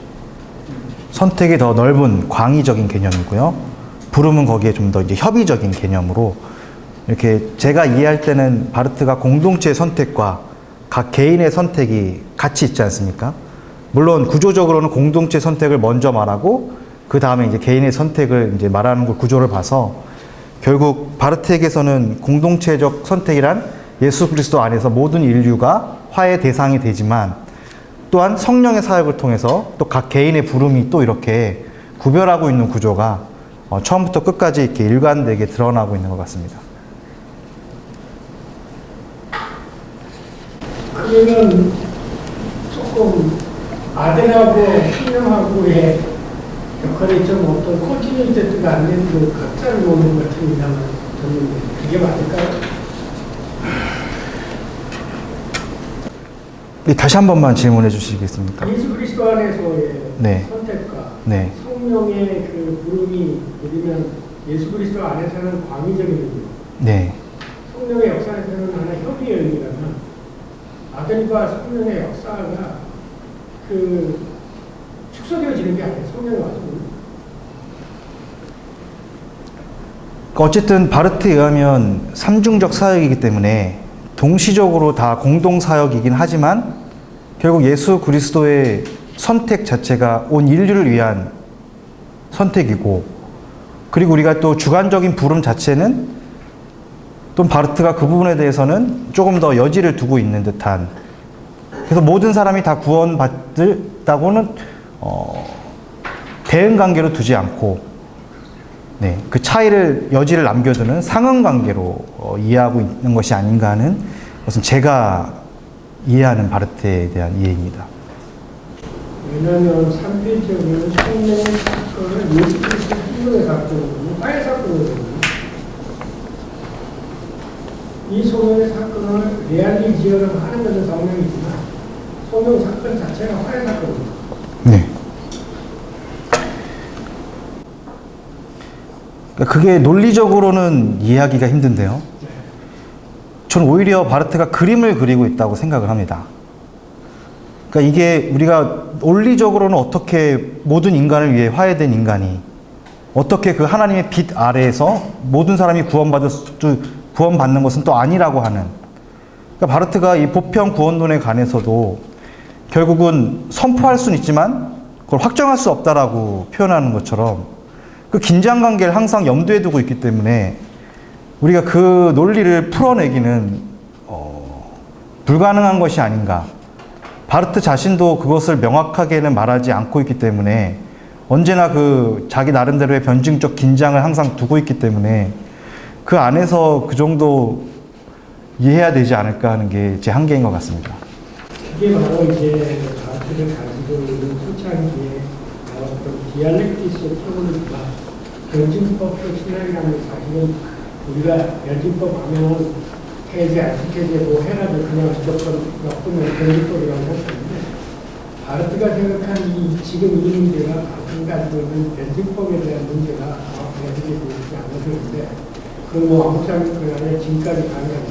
선택이 더 넓은 광의적인 개념이고요. 부름은 거기에 좀 더 이제 협의적인 개념으로 이렇게 제가 이해할 때는 바르트가 공동체의 선택과 각 개인의 선택이 같이 있지 않습니까? 물론 구조적으로는 공동체 선택을 먼저 말하고 그 다음에 이제 개인의 선택을 이제 말하는 걸 구조를 봐서 결국 바르트에게서는 공동체적 선택이란 예수 그리스도 안에서 모든 인류가 화해 대상이 되지만 또한 성령의 사역을 통해서 또 각 개인의 부름이 또 이렇게 구별하고 있는 구조가 처음부터 끝까지 이렇게 일관되게 드러나고 있는 것 같습니다. 그러면 조금 아들하고 성령하고의 역할이 좀 어떤 컨티뉴이티가 안 되는 그 각자를 보는 것 같은 이상을 듣는데 그게 맞을까요? 다시 한 번만 질문해 주시겠습니까? 예수 그리스도 안에서의 네. 선택과 네. 성령의 그 부름이 예를 예수 그리스도 안에서는 광의적인 의미, 네. 성령의 역사에서는 하나 협의의 의미라면 아들과 성령의 역사가 그 축소되어지는 게 아니에요. 성령이 와서 어쨌든 바르트에 의하면 삼중적 사역이기 때문에 동시적으로 다 공동 사역이긴 하지만 결국 예수 그리스도의 선택 자체가 온 인류를 위한 선택이고, 그리고 우리가 또 주관적인 부름 자체는 또 바르트가 그 부분에 대해서는 조금 더 여지를 두고 있는 듯한, 그래서 모든 사람이 다 구원받았다고는 대응 관계로 두지 않고, 네, 그 차이를 여지를 남겨두는 상응 관계로 이해하고 있는 것이 아닌가 하는 것은 제가 이해하는 바르트에 대한 이해입니다. 왜냐하면 3페이지에는 성령의 사건을 예수 그리스도 성령의 사건이거든요. 화해 사건이거든요. 이 성령의 사건을 레알리지어를 하는 것은 성령이지만 성령 사건 자체가 화해 사건입니다. 네. 그게 논리적으로는 이해하기가 힘든데요. 저는 오히려 바르트가 그림을 그리고 있다고 생각을 합니다. 그러니까 이게 우리가 논리적으로는 어떻게 모든 인간을 위해 화해된 인간이 어떻게 그 하나님의 빛 아래에서 모든 사람이 구원받는 것은 또 아니라고 하는, 그러니까 바르트가 이 보편 구원론에 관해서도 결국은 선포할 수는 있지만 그걸 확정할 수 없다라고 표현하는 것처럼 그 긴장 관계를 항상 염두에 두고 있기 때문에 우리가 그 논리를 풀어내기는 불가능한 것이 아닌가. 바르트 자신도 그것을 명확하게는 말하지 않고 있기 때문에 언제나 그 자기 나름대로의 변증적 긴장을 항상 두고 있기 때문에 그 안에서 그 정도 이해해야 되지 않을까 하는 게 제 한계인 것 같습니다. 그게 바로 이제 바르트를 가지고 있는 초창기에 나왔던 디알렉티스 테오리가 변증법적 신학이라는, 사실은 우리가 변증법 하면은 해제, 안티해제 뭐 해가지고 그냥 무조건 엮으면 변증법이라고 할 수 있는데, 바르트가 생각한 지금 이 문제가 방금 가지고 있는 변증법에 대한 문제가 정확하게 보이지 않는데, 그뭐 한국 사람들 안에 지금까지 가능하면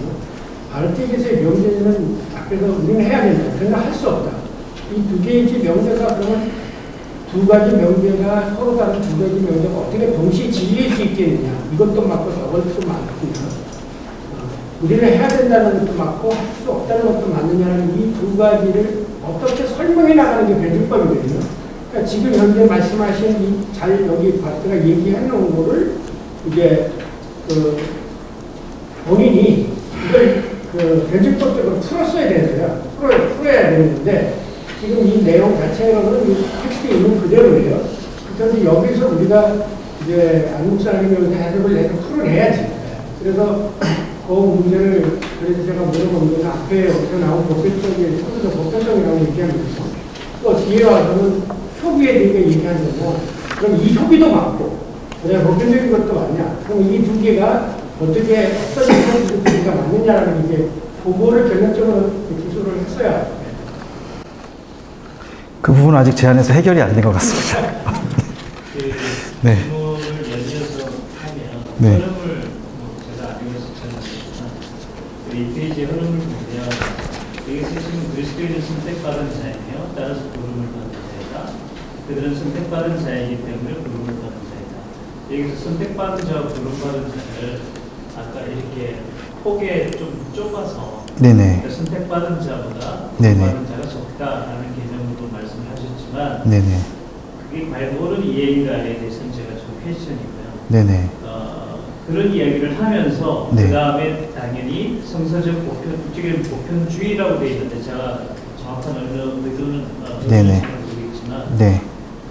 바르트에게서의 명제는 앞에서 우리는 해야 된다. 그러나 할 수 없다. 이 두 개의 명제가 그러면 두 가지 명제가 서로 다른 두 가지 명제가 어떻게 동시에 진리일 수 있겠느냐. 이것도 맞고 저것도 맞고, 우리는 해야 된다는 것도 맞고 할 수 없다는 것도 맞느냐는 이 두 가지를 어떻게 설명해 나가는 게 변증법이거든요. 그러니까 지금 현재 말씀하신 이 잘 여기 바르트가 얘기해 놓은 거를 이제 본인이 이걸 변증법적으로 풀었어야 되는데요. 풀어야 되는데 지금 이 내용 자체로는 이 텍스트에 있는 그대로예요. 그래서 여기서 우리가 이제 한국 사람이 해석을 내서 풀어내야지. 그래서 그 문제를, 그래서 제가 물어본 건 앞에 어디서 나온 법률적인, 서울서 법률적이라고 얘기하면서 또 뒤에 와서는 협의에 대해 얘기하는 거고, 그럼 이 협의도 맞고, 그다음에 법률적인 것도 맞냐? 그럼 이 두 개가 어떻게 어떤 이런 두 개가 맞느냐라는 이제 그거를 결론적으로 기술을 했어야. 그 부분은 아직 제 안에서 해결이 안 된 것 같습니다. 네. 질문을 연이어서 하면 네. 흐름을 제가 알면서 찾았지만 이 페이지의 흐름을 보면 여기서 지금 그리스도인은 선택받은 자이며 따라서 부름을 받은 자이다. 그들은 선택받은 자이기 때문에 부름을 받은 자이다. 여기서 선택받은 자와 부름받은 자를 아까 이렇게 폭에 좀 좁아서 네네. 그러니까 선택받은 자보다 네네. 부름받은 자가 적다라는 개념으로 말씀을 하셨지만 네네. 그게 과연 옳은 이해인가에 대해서는 제가 좀 퀘스천이고요. 네네. 그런 이야기를 하면서 네. 그 다음에 당연히 성서적 보편주의라고 되어 있는데 제가 정확한 의도는 네네. 모르겠지만 네.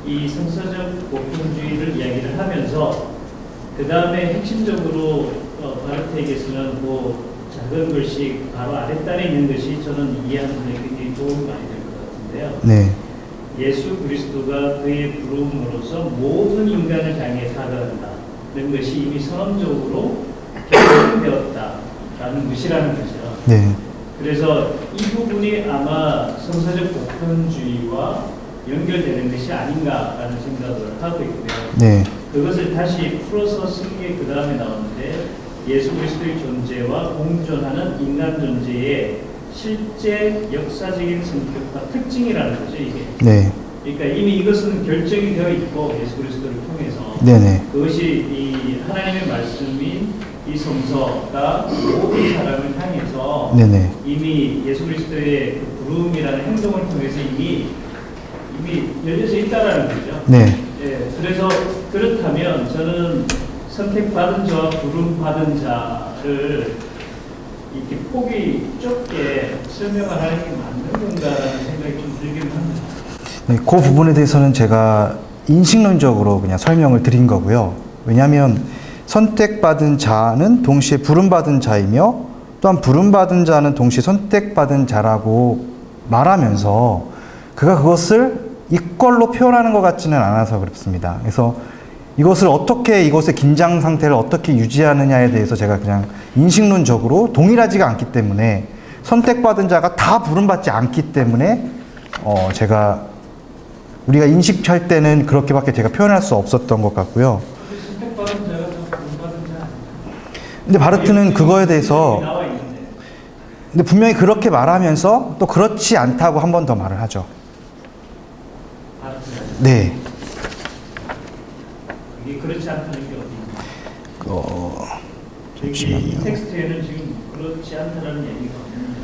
이 성서적 복음주의를 이야기를 하면서 그 다음에 핵심적으로 바르트에게서는 뭐 작은 글씨 바로 아랫단에 있는 것이 저는 이해하는 데 굉장히 도움이 많이 될 것 같은데요. 네. 예수 그리스도가 그의 부름으로서 모든 인간을 향해 살아간다는 것이 이미 선언적으로 결정되었다라는 것이라는 거죠. 네. 그래서 이 부분이 아마 성서적 복음주의와 연결되는 것이 아닌가라는 생각을 하고 있고요. 네. 그것을 다시 풀어서 쓴 게 그 다음에 나오는데 예수 그리스도의 존재와 공존하는 인간 존재의 실제 역사적인 성격과 특징이라는 거죠, 이게. 네. 그러니까 이미 이것은 결정이 되어 있고 예수 그리스도를 통해서 네네. 그것이 이 하나님의 말씀인 이 성서가 모든 사람을 향해서 네네. 이미 예수 그리스도의 그 부름이라는 행동을 통해서 이미 열려져 있다라는 거죠. 네. 예, 그래서 그렇다면 저는 선택받은 자와 부름받은 자를 이렇게 폭이 좁게 설명을 하는 게 맞는 건가라는 생각이 좀 들긴 합니다. 네, 그 부분에 대해서는 제가 인식론적으로 그냥 설명을 드린 거고요. 왜냐하면 선택받은 자는 동시에 부름받은 자이며 또한 부름받은 자는 동시에 선택받은 자라고 말하면서 그가 그것을 이걸로 표현하는 것 같지는 않아서 그렇습니다. 그래서 이것을 어떻게 이것의 긴장 상태를 어떻게 유지하느냐에 대해서 제가 그냥 인식론적으로 동일하지가 않기 때문에 선택받은 자가 다 부름받지 않기 때문에 제가 우리가 인식할 때는 그렇게밖에 제가 표현할 수 없었던 것 같고요. 선택받은 자가 더 부름받은 자. 근데 바르트는 그거에 대해서 나와 있는데. 근데 분명히 그렇게 말하면서 또 그렇지 않다고 한 번 더 말을 하죠. 바르트가. 네. 이게 그렇지 않다는 게 어디입니까? 이 잠시만요. 텍스트에는 지금 그렇지 않다는 얘기가 없는데.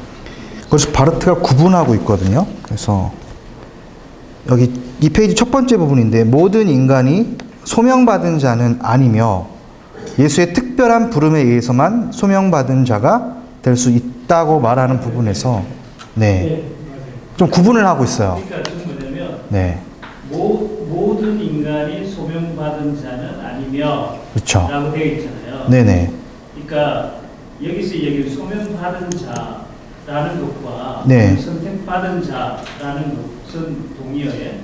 그래서 바르트가 구분하고 있거든요. 그래서 여기 이 페이지 첫 번째 부분인데 모든 인간이 소명받은 자는 아니며 예수의 특별한 부름에 의해서만 소명받은 자가 될 수 있다고 말하는 부분에서 네. 좀 구분을 하고 있어요. 그러니까 지금 뭐냐면 네. 모든 인간이 소명받은 자는 아니며 그렇죠. 라고 되어 있잖아요. 네네. 그러니까 여기서 얘기한 소명받은 자라는 것과 네. 선택받은 자라는 것은 동의어에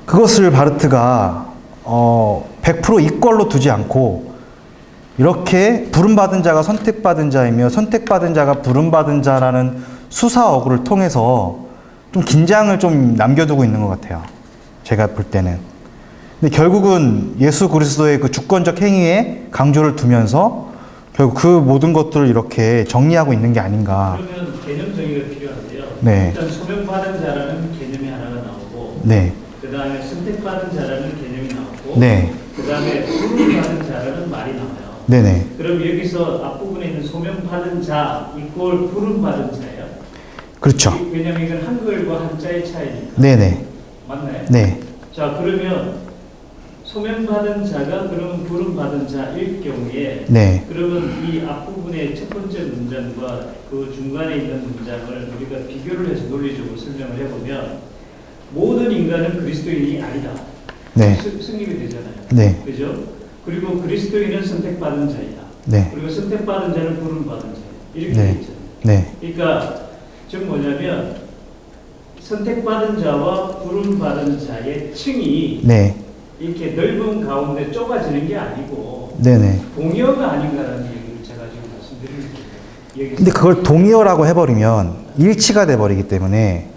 그것을 바르트가 100% 이꼴로 두지 않고 이렇게 부름받은 자가 선택받은 자이며 선택받은 자가 부름받은 자라는 수사어구를 통해서 좀 긴장을 좀 남겨두고 있는 것 같아요. 제가 볼 때는. 근데 결국은 예수 그리스도의 그 주권적 행위에 강조를 두면서 결국 그 모든 것들을 이렇게 정리하고 있는 게 아닌가. 그러면 개념 정의가 필요한데요. 네. 일단 소명받은 자라는 개념이 하나가 나오고 네. 그 다음에 선택받은 자라는 개념이 나오고 네. 그 다음에 부름받은 자라는 말이 나와요. 네네. 그럼 여기서 앞부분에 있는 소명받은 자 이꼴 부름받은 자예요. 그렇죠. 왜냐하면 이건 한글과 한자의 차이니까. 네네. 맞나요? 네. 자 그러면 소명받은 자가 그러면 부름받은 자일 경우에 네. 그러면 이 앞부분의 첫 번째 문장과 그 중간에 있는 문장을 우리가 비교를 해서 논리적으로 설명을 해보면 모든 인간은 그리스도인이 아니다. 네. 승립이 되잖아요. 네. 그죠? 그리고 그리스도인은 선택받은 자이다. 네. 그리고 선택받은 자는 부름받은 자이다. 이렇게 네. 되어 있잖아요. 네. 그러니까 즉 뭐냐면 선택받은 자와 부름받은 자의 층이 네. 이렇게 넓은 가운데 좁아지는 게 아니고 네네. 동의어가 아닌가라는 얘기를 제가 지금 말씀드리는 거예요. 근데 그걸 동의어라고 해버리면 일치가 돼버리기 때문에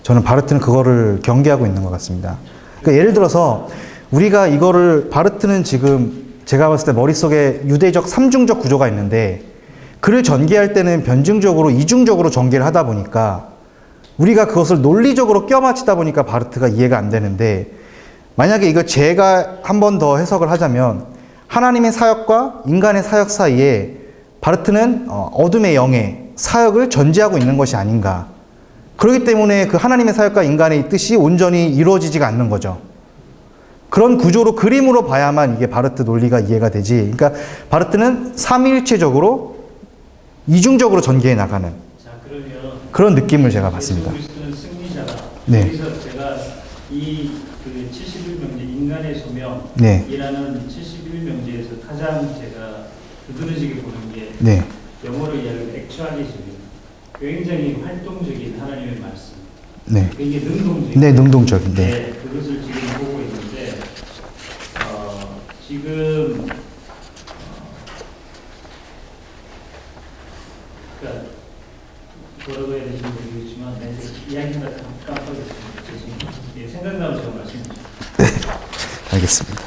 저는 바르트는 그거를 경계하고 있는 것 같습니다. 그러니까 예를 들어서 우리가 이거를 바르트는 지금 제가 봤을 때 머릿속에 유대적 삼중적 구조가 있는데 글을 전개할 때는 변증적으로 이중적으로 전개를 하다 보니까 우리가 그것을 논리적으로 껴맞추다 보니까 바르트가 이해가 안 되는데 만약에 이거 제가 한 번 더 해석을 하자면 하나님의 사역과 인간의 사역 사이에 바르트는 어둠의 영의 사역을 전제하고 있는 것이 아닌가. 그렇기 때문에 그 하나님의 사역과 인간의 뜻이 온전히 이루어지지가 않는 거죠. 그런 구조로 그림으로 봐야만 이게 바르트 논리가 이해가 되지. 그러니까 바르트는 삼위일체적으로 이중적으로 전개해 나가는 자 그러면 그런 느낌을 제가 받습니다. 예수 그리스도는 네. 여기서 제가 그 71명제 인간의 소명이라는 네. 71명제에서 가장 제가 두드러지게 보는 게 네. 영어로 이야기하면 액츄얼리즘입니다. 굉장히 활동적인 하나님의 말씀. 네. 굉장히 능동적인. 네, 능동적인. 네. 네, 그것을 지금 보고 있는데 지금 그러니까 뭐라고 해야 되는지 모르겠지만 이야기가 깜빡했습니다. 죄송합니다. 예, 생각나면 제가 말씀드릴게요. 알겠습니다.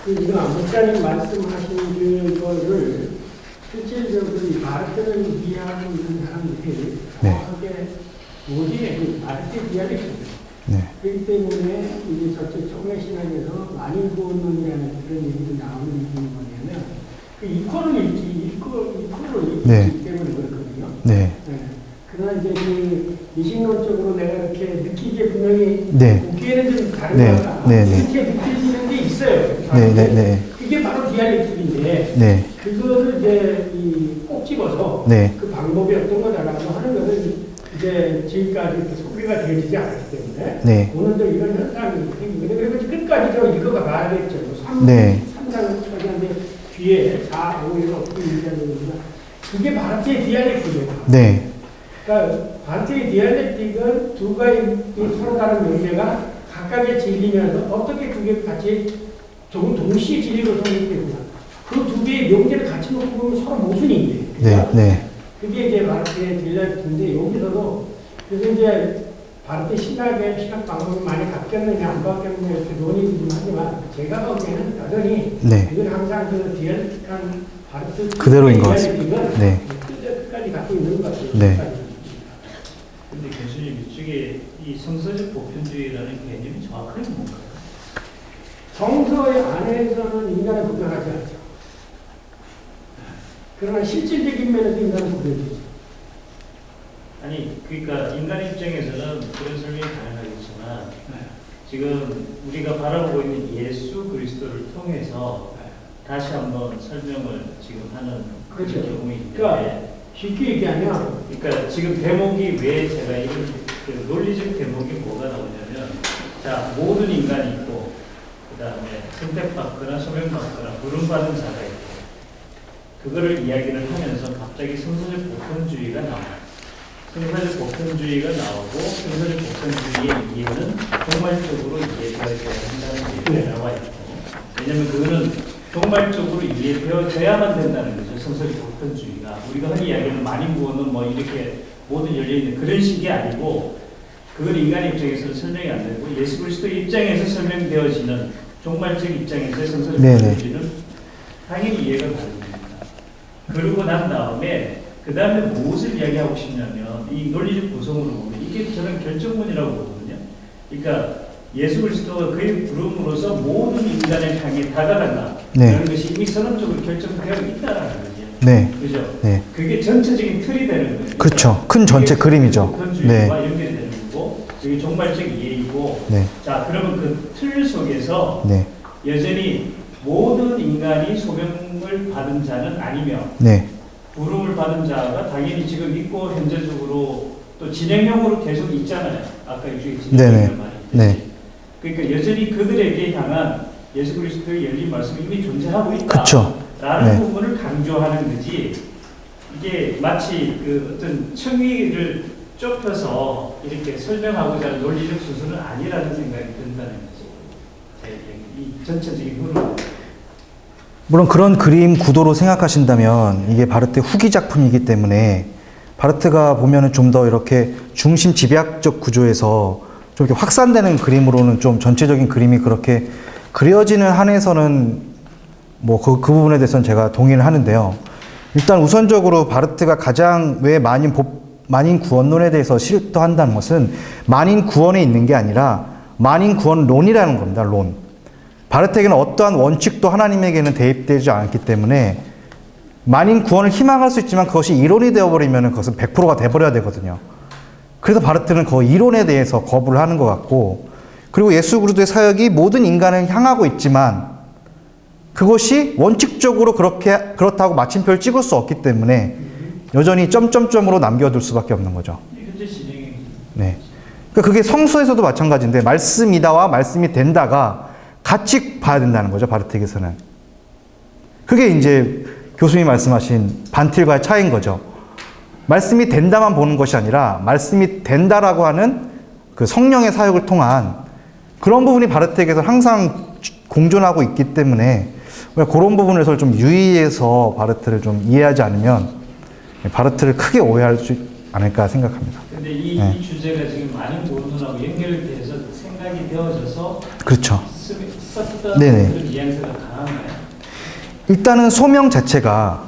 이거 목사님 말씀하신 거를 실질적으로 이 바르트를 이해하고 있는 사람들이 네. 정확하게 뭐지? 바르트 디알렉트입니다. 네. 그렇기 때문에 이제 저쪽 청해 신학에서 많이 구원론이라는 그런 얘기도 나오는 이유는 뭐냐면 그 이코를 읽기 네. 때문에 그렇거든요. 네. 네. 그러나 이제 그 미신론적으로 내가 이렇게 느끼기에 분명히 네. 보기에는 좀 다른 네. 거다. 네, 네. 이렇게 느껴지는 게 있어요. 네, 네, 네. 그게 바로 디알렉틱인데 네. 그거를 이제 꼭 집어서 네. 그 방법이 어떤 거다라고 하는 것을 이제 지금까지 소개가 되지 않았기 때문에 네. 오늘도 이런 현상이 생기거든요. 그리고 끝까지 저 읽어가 봐야겠죠. 3, 네. 3장까지 하는데 뒤에 4, 5, 1 어떻게 얘기하는 겁니다. 그게 바르트의 디알렉틱이에요. 네. 그러니까 바르트의 디알렉틱은 두 가지 서로 다른 명제가 각각의 진리면서 어떻게 그게 같이 조금 동시에 진리로 성립되구나. 그 두 개의 명제를 같이 놓고 보면 서로 모순인데. 네. 네. 그게 이제 바르트의 디알렉틱인데 여기서도 그래서 이제 바르트 신학의 신학 방법이 많이 바뀌었느냐 안 바뀌었느냐 이렇게 논의도 하지만 제가 보기에는 여전히 네. 이건 항상 그 디알렉틱한 바르트 그대로인 것 같습니다. 디알렉틱은 네. 끝까지 갖고 있는 것 같아요. 네. 끝까지. 근데 교수님 이쪽에 이 성서적 보편주의라는 개념이 정확하게 뭔가요? 정서의 안에서는 인간을 구별하지 않죠. 그러나 실질적인 면에서 인간은 구별되죠. 아니 그러니까 인간 입장에서는 그런 설명이 가능하겠지만 지금 우리가 바라보고 있는 예수 그리스도를 통해서 다시 한번 설명을 지금 하는 그렇죠. 그런 경우가 있는데 그러니까 쉽게 얘기하면 그러니까 지금 대목이 왜 제가 이런 그 논리적 대목이 뭐가 나오냐면 자 모든 인간이 있고 그 다음에 선택받거나 소명받거나 부름받은 자가 있고 그거를 이야기를 하면서 갑자기 성서적 보편주의가 나와요. 성서적 보편주의가 나오고 성서적 보편주의의 이해는 종말적으로 이해되어야 한다는 얘기가 나와 있고 왜냐하면 그거는 종말적으로 이해되어져야만 된다는 거죠. 성서적 보편주의가 우리가 흔히 이야기하는 만인구원은 뭐 이렇게 모든 열려있는 그런 식이 아니고 그건 인간 입장에서는 설명이 안 되고 예수 그리스도 입장에서 설명되어지는 종말적 입장에서의 성서적 보편주의는 당연히 이해가 가능합니다. 그러고 난 다음에 그 다음에 무엇을 이야기하고 싶냐면 이 논리적 구성으로 보면 이게 저는 결정문이라고 보거든요. 그러니까 예수 그리스도가 그의 부름으로서 모든 인간을 향해 다가간다. 네. 그런 것이 이미 선언적으로 결정되어 있다라는 거죠. 네. 그죠? 네. 그게 전체적인 틀이 되는 거예요. 그렇죠. 큰 전체 그림이죠. 네. 와 연결이 되는 거고 그게 종말적 이해이고 네. 자 그러면 그 틀 속에서 네. 여전히 모든 인간이 소명을 받은 자는 아니며 네. 부름을 받은 자가 당연히 지금 있고 현재적으로 또 진행형으로 계속 있잖아요. 아까 이쪽에 진행형을 많이 있듯이. 네. 그러니까 여전히 그들에게 향한 예수 그리스도의 열린 말씀이 이미 존재하고 있다. 그쵸. 라는 네. 부분을 강조하는 거지. 이게 마치 그 어떤 층위를 좁혀서 이렇게 설명하고자 하는 논리적 수준은 아니라는 생각이 든다는 거지. 이 전체적인 흐름. 물론 그런 그림 구도로 생각하신다면 이게 바르트 후기 작품이기 때문에 바르트가 보면은 좀 더 이렇게 중심 집약적 구조에서 좀 이렇게 확산되는 그림으로는 좀 전체적인 그림이 그렇게 그려지는 한에서는 뭐 그 부분에 대해서는 제가 동의를 하는데요. 일단 우선적으로 바르트가 가장 왜 만인 구원론에 대해서 싫어한다는 것은 만인 구원에 있는 게 아니라 만인 구원론이라는 겁니다. 론. 바르트에게는 어떠한 원칙도 하나님에게는 대입되지 않기 때문에 만인 구원을 희망할 수 있지만 그것이 이론이 되어버리면 그것은 100%가 돼버려야 되거든요. 그래서 바르트는 그 이론에 대해서 거부를 하는 것 같고 그리고 예수 그리스도의 사역이 모든 인간을 향하고 있지만 그것이 원칙적으로 그렇다고 마침표를 찍을 수 없기 때문에 여전히 점점점으로 남겨둘 수밖에 없는 거죠. 현재 진행이 네. 그러니까 그게 성수에서도 마찬가지인데 말씀이다와 말씀이 된다가 같이 봐야 된다는 거죠. 바르트에게서는. 그게 이제 교수님이 말씀하신 반틸과의 차이인 거죠. 말씀이 된다만 보는 것이 아니라 말씀이 된다라고 하는 그 성령의 사역을 통한 그런 부분이 바르트에게서 항상 공존하고 있기 때문에 그런 부분에서 좀 유의해서 바르트를 좀 이해하지 않으면 바르트를 크게 오해할 수 않을까 생각합니다. 근데 이, 네. 이 주제가 지금 많은 본문하고 연결돼서 생각이 되어져서 그렇죠. 썼던 네네. 그런 이해서가 강한가요? 일단은 소명 자체가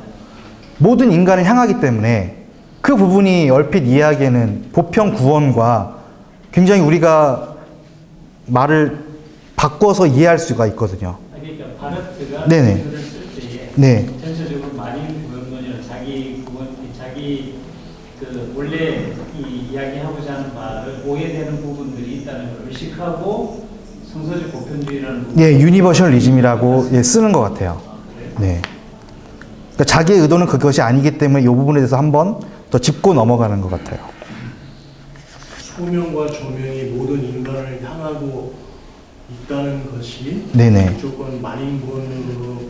모든 인간을 향하기 때문에 그 부분이 얼핏 이해하기에는 보편 구원과 굉장히 우리가 말을 바꿔서 이해할 수가 있거든요. 그러니까 바르트가 네네. 글을 쓸 때에 네. 전체적으로 만인 구원론이나 자기 구원, 자기 그 원래 이 이야기하고자 하는 말을 오해되는 부분들이 있다는 걸 의식하고 성서적 보편주의라는 부분. 예, 유니버셜리즘이라고 예, 쓰는 것 같아요. 아, 그래요? 네. 그러니까 자기의 의도는 그것이 아니기 때문에 이 부분에 대해서 한번 더 짚고 넘어가는 것 같아요. 소명과 조명이 모든 인간을 향하고 있다는 것이 네네. 무조건 만인구원으로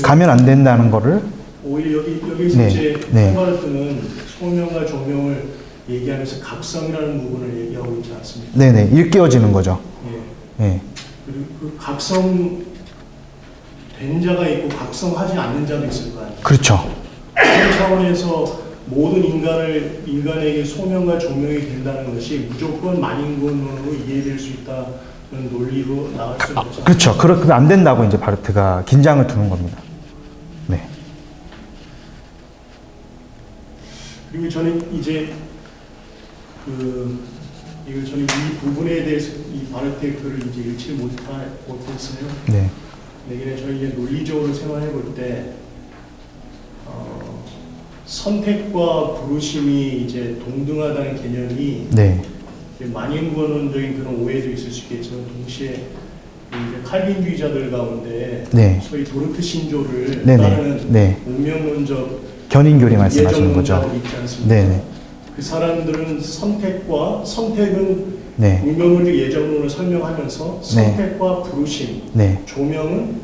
가면 안 된다는 거를 오히려 여기서 네, 이제 네. 헬바르트는 소명과 조명을 얘기하면서 각성이라는 부분을 얘기하고 있지 않습니까? 네네 일깨워지는 거죠. 예. 예. 그리고 그 각성 된 자가 있고 각성하지 않는 자도 있을 거 아니에요. 그렇죠. 그런 차원에서 모든 인간에게 소명과 조명이 된다는 것이 무조건 만인구원으로 이해될 수 있다는 논리로 나갈 수 있죠. 그렇죠. 그렇게 안 된다고 이제 바르트가 긴장을 두는 겁니다. 네. 그리고 저는 이제 저는 이 부분에 대해서 이 바르트의 글을 이제 읽지 못했어요. 네. 내게 저희 이제 논리적으로 생각해 볼 때 선택과 부르심이 이제 동등하다는 개념이 네. 만인구원론적인 그런 오해도 있을 수 있겠지만 동시에 이제 칼빈주의자들 가운데 네. 소위 도르트 신조를 네네. 따르는 네. 운명론적 견인교리 말씀하시는 거죠. 예정론자들이 있지 않습니까? 네네. 그 사람들은 선택은 네. 운명론적 예정론을 설명하면서 네. 선택과 부르심, 네. 조명은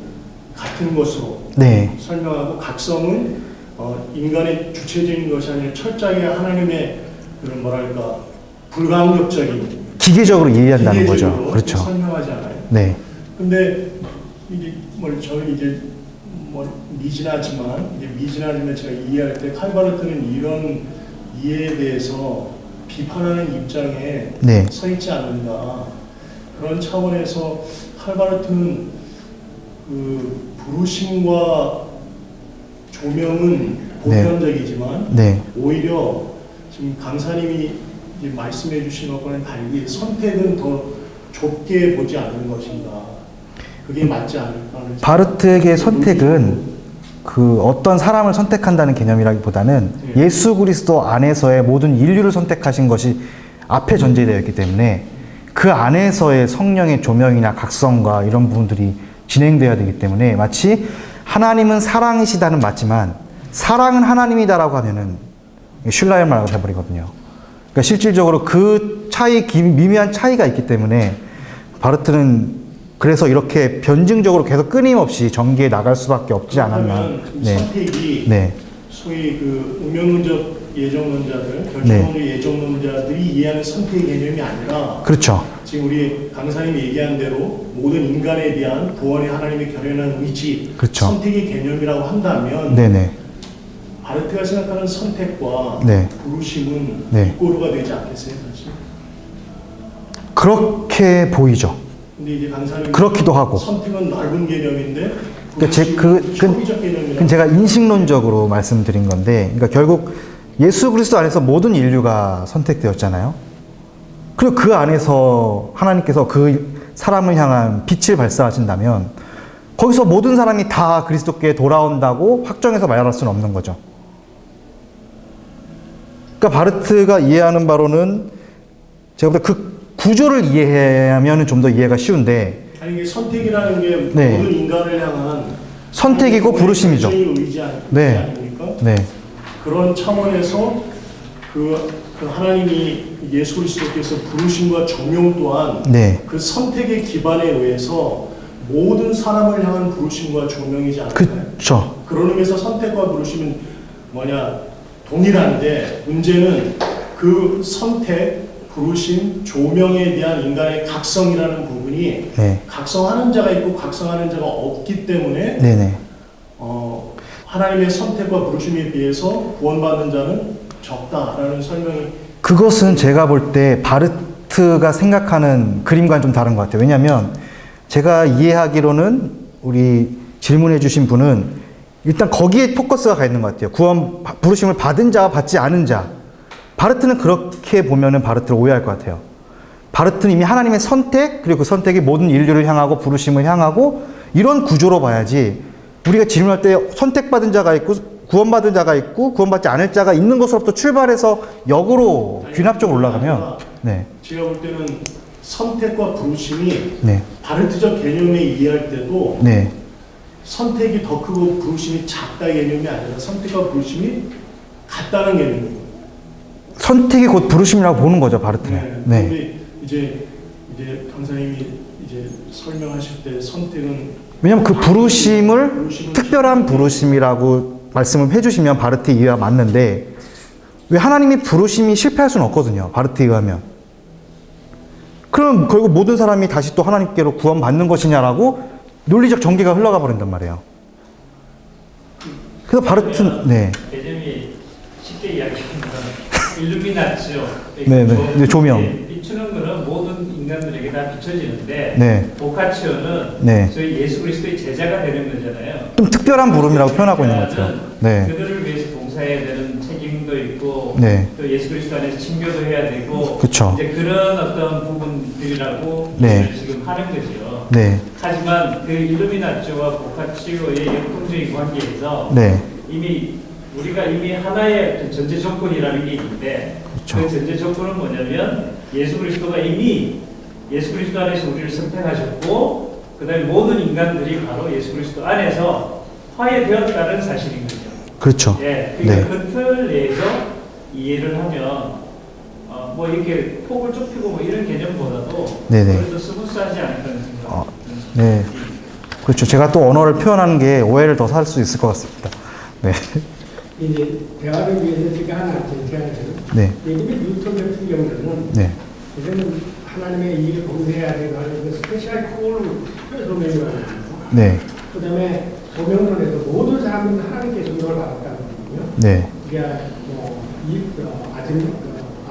같은 것으로 네. 설명하고 각성은 인간의 주체적인 것이 아니라 철저하게 하나님의 그런 뭐랄까 불가항력적인 기계적으로 이해한다는 거죠. 기계적으로 그렇죠. 설명하지 않아요. 네. 근데 이게 저는 이제 미진하지만 제가 이해할 때 칼바르트는 이런 이해에 대해서 비판하는 입장에 네. 서 있지 않는다. 그런 차원에서 칼바르트는 그 부르심과 조명은 보편적이지만 네. 오히려 지금 강사님이 이제 말씀해 주신 것과는 달리 선택은 더 좁게 보지 않는 것인가. 그게 맞지 않을까 하는 바르트에게 선택은 그 어떤 사람을 선택한다는 개념이라기보다는 네. 예수 그리스도 안에서의 모든 인류를 선택하신 것이 앞에 전제되어 있기 때문에 그 안에서의 성령의 조명이나 각성과 이런 부분들이 진행되어야 되기 때문에 마치 하나님은 사랑이시다는 맞지만 사랑은 하나님이다라고 하면은 슐라의 말하고 돼버리거든요. 그러니까 실질적으로 그 미미한 차이가 있기 때문에 바르트는 그래서 이렇게 변증적으로 계속 끊임없이 전개해 나갈 수밖에 없지 않았나. 그러면 선택이 네. 소위 그 운명론적 예정론자들, 결정론적 예정론자들이 이해하는 선택의 개념이 아니라 그렇죠. 지금 우리 강사님이 얘기한 대로 모든 인간에 대한 구원의 하나님의 결연한 의지, 그렇죠. 선택의 개념이라고 한다면 네네. 바르트가 생각하는 선택과 네. 부르심은 네. 이꼬르가 되지 않겠어요? 사실? 그렇게 보이죠. 근데 이제 강사님 그렇기도 하고. 선택은 넓은 개념인데 그러니까 부르심은 초기적 개념이라 그건 제가 인식론적으로 말씀드린 건데, 그러니까 결국 예수 그리스도 안에서 모든 인류가 선택되었잖아요. 그리고 그 안에서 하나님께서 그 사람을 향한 빛을 발사하신다면 거기서 모든 사람이 다 그리스도께 돌아온다고 확정해서 말할 수는 없는 거죠. 그러니까 바르트가 이해하는 바로는 제가 볼 때 그 구조를 이해하면 좀 더 이해가 쉬운데 아니 이게 선택이라는 게 네. 모든 인간을 향한 선택이고 부르심이죠. 의지 네. 아닙니까? 네. 그런 차원에서 그 하나님이 예수 그리스도께서 부르심과 조명 또한 네. 그 선택의 기반에 의해서 모든 사람을 향한 부르심과 조명이지 않을까요? 그쵸. 그런 의미에서 선택과 부르심은 뭐냐 동일한데 문제는 그 선택, 부르심, 조명에 대한 인간의 각성이라는 부분이 네. 각성하는 자가 있고 각성하는 자가 없기 때문에 네네. 하나님의 선택과 부르심에 비해서 구원받는 자는 적다라는 설명이 그것은 제가 볼 때 바르트가 생각하는 그림과는 좀 다른 것 같아요. 왜냐하면 제가 이해하기로는 우리 질문해 주신 분은 일단 거기에 포커스가 가 있는 것 같아요. 구원, 부르심을 받은 자와 받지 않은 자. 바르트는 그렇게 보면은 바르트를 오해할 것 같아요. 바르트는 이미 하나님의 선택, 그리고 그 선택이 모든 인류를 향하고 부르심을 향하고 이런 구조로 봐야지 우리가 질문할 때 선택받은 자가 있고 구원받은 자가 있고 구원받지 않을 자가 있는 것으로부터 출발해서 역으로 귀납적으로 올라가면 네. 제가 볼 때는 선택과 부르심이 네. 바르트적 개념에 이해할 때도 네. 선택이 더 크고 부르심이 작다 개념이 아니라 선택과 부르심이 같다는 개념이에요. 선택이 곧 부르심이라고 보는 거죠, 바르트는. 네. 근데 이제 강사님이 이제 설명하실 때 선택은 왜냐면 그 부르심을 특별한 부르심이라고 말씀을 해주시면 바르트 이해가 맞는데 왜 하나님이 부르심이 실패할 수는 없거든요. 바르트 이해하면. 그럼 결국 모든 사람이 다시 또 하나님께로 구원받는 것이냐라고 논리적 전개가 흘러가 버린단 말이에요. 그래서 바르트는 네. 개념이 쉽게 이야기하면 일루미나치오. 네네. 네, 조명. 비추는 거는 모든 인간들에게 다 비춰지는데 네. 보카치오는 네. 저희 예수 그리스도의 제자가 되는 거잖아요. 좀 특별한 부름이라고 표현하고 있는 것 같아요. 네. 그들을 위해서 봉사해야 되는 책임도 있고 네. 또 예수 그리스도 안에서 친교도 해야 되고 그쵸. 이제 그런 어떤 부분들이라고 네. 지금 하는 거죠. 네. 하지만 그 일루미나치오와 보카치오의 역동적인 관계에서 네. 우리가 이미 하나의 어떤 전제 조건이라는 게 있는데 그쵸. 그 전제 조건은 뭐냐면 예수 그리스도가 이미 예수 그리스도 안에서 우리를 선택하셨고 그 다음에 모든 인간들이 바로 예수 그리스도 안에서 화해되었다는 사실인 거죠. 그렇죠. 예, 그러니까 네. 그 틀 내에서 이해를 하면 뭐 이렇게 폭을 좁히고 뭐 이런 개념보다도 네네. 그래도 스무스하지 않을까라는 생각. 네. 그렇죠. 제가 또 언어를 표현하는 게 오해를 더 살 수 있을 것 같습니다. 네. 이제 대화를 위해서 제가 하나 제안해요. 네. 예전에 뉴턴 같은 경우는 네. 이제는 하나님의 일을 봉쇄해야 되는 그 스페셜 콜 소명이라고 하거든요. 네. 그 다음에 소명론에서 모든 사람은 하나님께 소명을 받았다는 거거든요. 네. 그러니까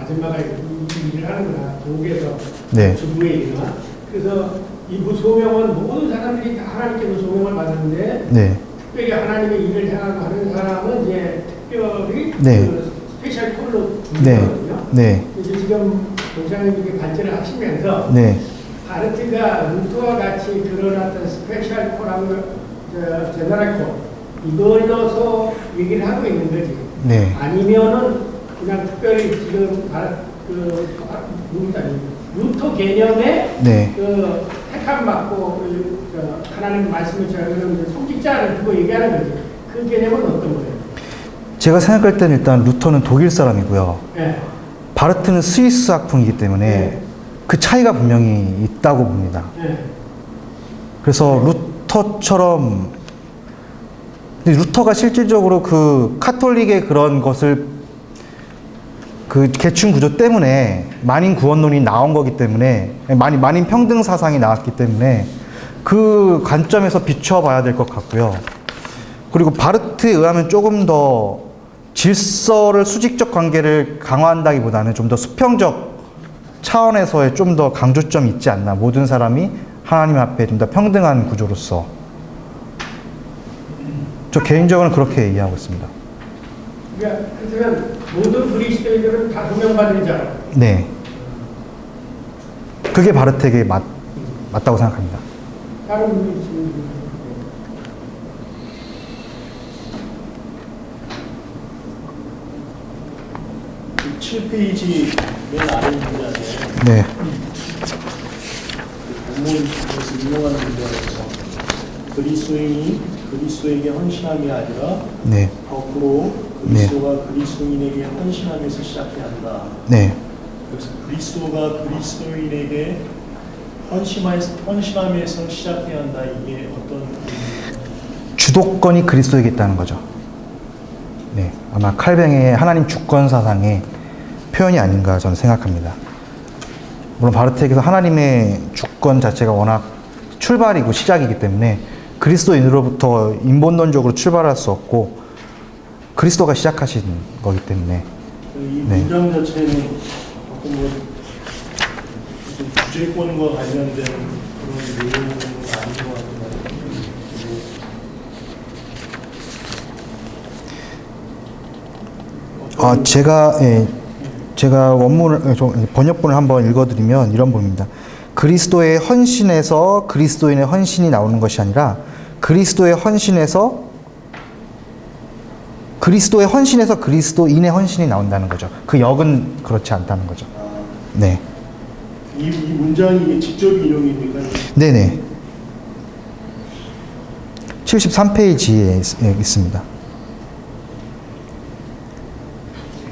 아줌마가 일을 하는구나. 독에서 네. 주부의 일이나. 그래서 이 소명은 모든 사람들이 다 하나님께서 소명을 받았는데 네. 특별히 하나님의 일을 향하고 하는 사람은 이제 특별히 네. 그 스페셜 콜로 네. 부르거든요. 네. 이제 지금 목사님이 이렇게 발전을 하시면서 네. 바르트가 루터와 같이 그런 어떤 스페셜 콜하고 제너럴 콜 이걸로서 얘기를 하고 있는 거지. 네. 아니면은 그냥 특별히 지금 루터 개념에 네. 그 택함 받고 하나님 말씀을 전하는 성직자를 두고 얘기하는 거지. 그 개념은 어떤 거예요? 제가 생각할 때는 일단 루터는 독일 사람이고요. 네. 바르트는 스위스 학풍이기 때문에 네. 그 차이가 분명히 있다고 봅니다. 네. 그래서 루터처럼 근데 루터가 실질적으로 그 카톨릭의 그런 것을 그 계층 구조 때문에 만인 구원론이 나온 거기 때문에 만인 평등 사상이 나왔기 때문에 그 관점에서 비춰봐야 될 것 같고요. 그리고 바르트에 의하면 조금 더 질서를 수직적 관계를 강화한다기보다는 좀 더 수평적 차원에서의 좀 더 강조점이 있지 않나. 모든 사람이 하나님 앞에 좀 더 평등한 구조로서. 저 개인적으로는 그렇게 이해하고 있습니다. 그러니까 그렇다면 모든 그리스도인들은 다 소명받은 자라. 네. 그게 바르트에게 맞다고 생각합니다. 다른 분이 지금 7페이지 맨 아래 문장에 네. 본문에서 인용하는 문장에서 그리스도인이 그리스도에게 헌신함이 아니라 네. 거꾸로 그리스도가 그리스도인에게 헌신함에서 시작해야 한다. 네. 그래서 그리스도가 그리스도인에게 헌신함에서 시작해야 한다. 이게 어떤 주도권이 그리스도에게 있다는 거죠. 네. 아마 칼뱅의 하나님 주권 사상의 표현이 아닌가 저는 생각합니다. 물론 바르트에게서 하나님의 주권 자체가 워낙 출발이고 시작이기 때문에 그리스도인으로부터 인본론적으로 출발할 수 없고 그리스도가 시작하신 거기 때문에 이 네. 문장 자체는 어떤 뭐 주제권과 관련된 그런 내용은 아닌 것 같아요. 제가 원문을 번역본을 한번 읽어드리면 이런 부분입니다. 그리스도의 헌신에서 그리스도인의 헌신이 나오는 것이 아니라 그리스도의 헌신에서 그리스도인의 헌신이 나온다는 거죠. 그 역은 그렇지 않다는 거죠. 네. 이 문장이 직접 인용입니까? 네네. 73페이지에 있습니다.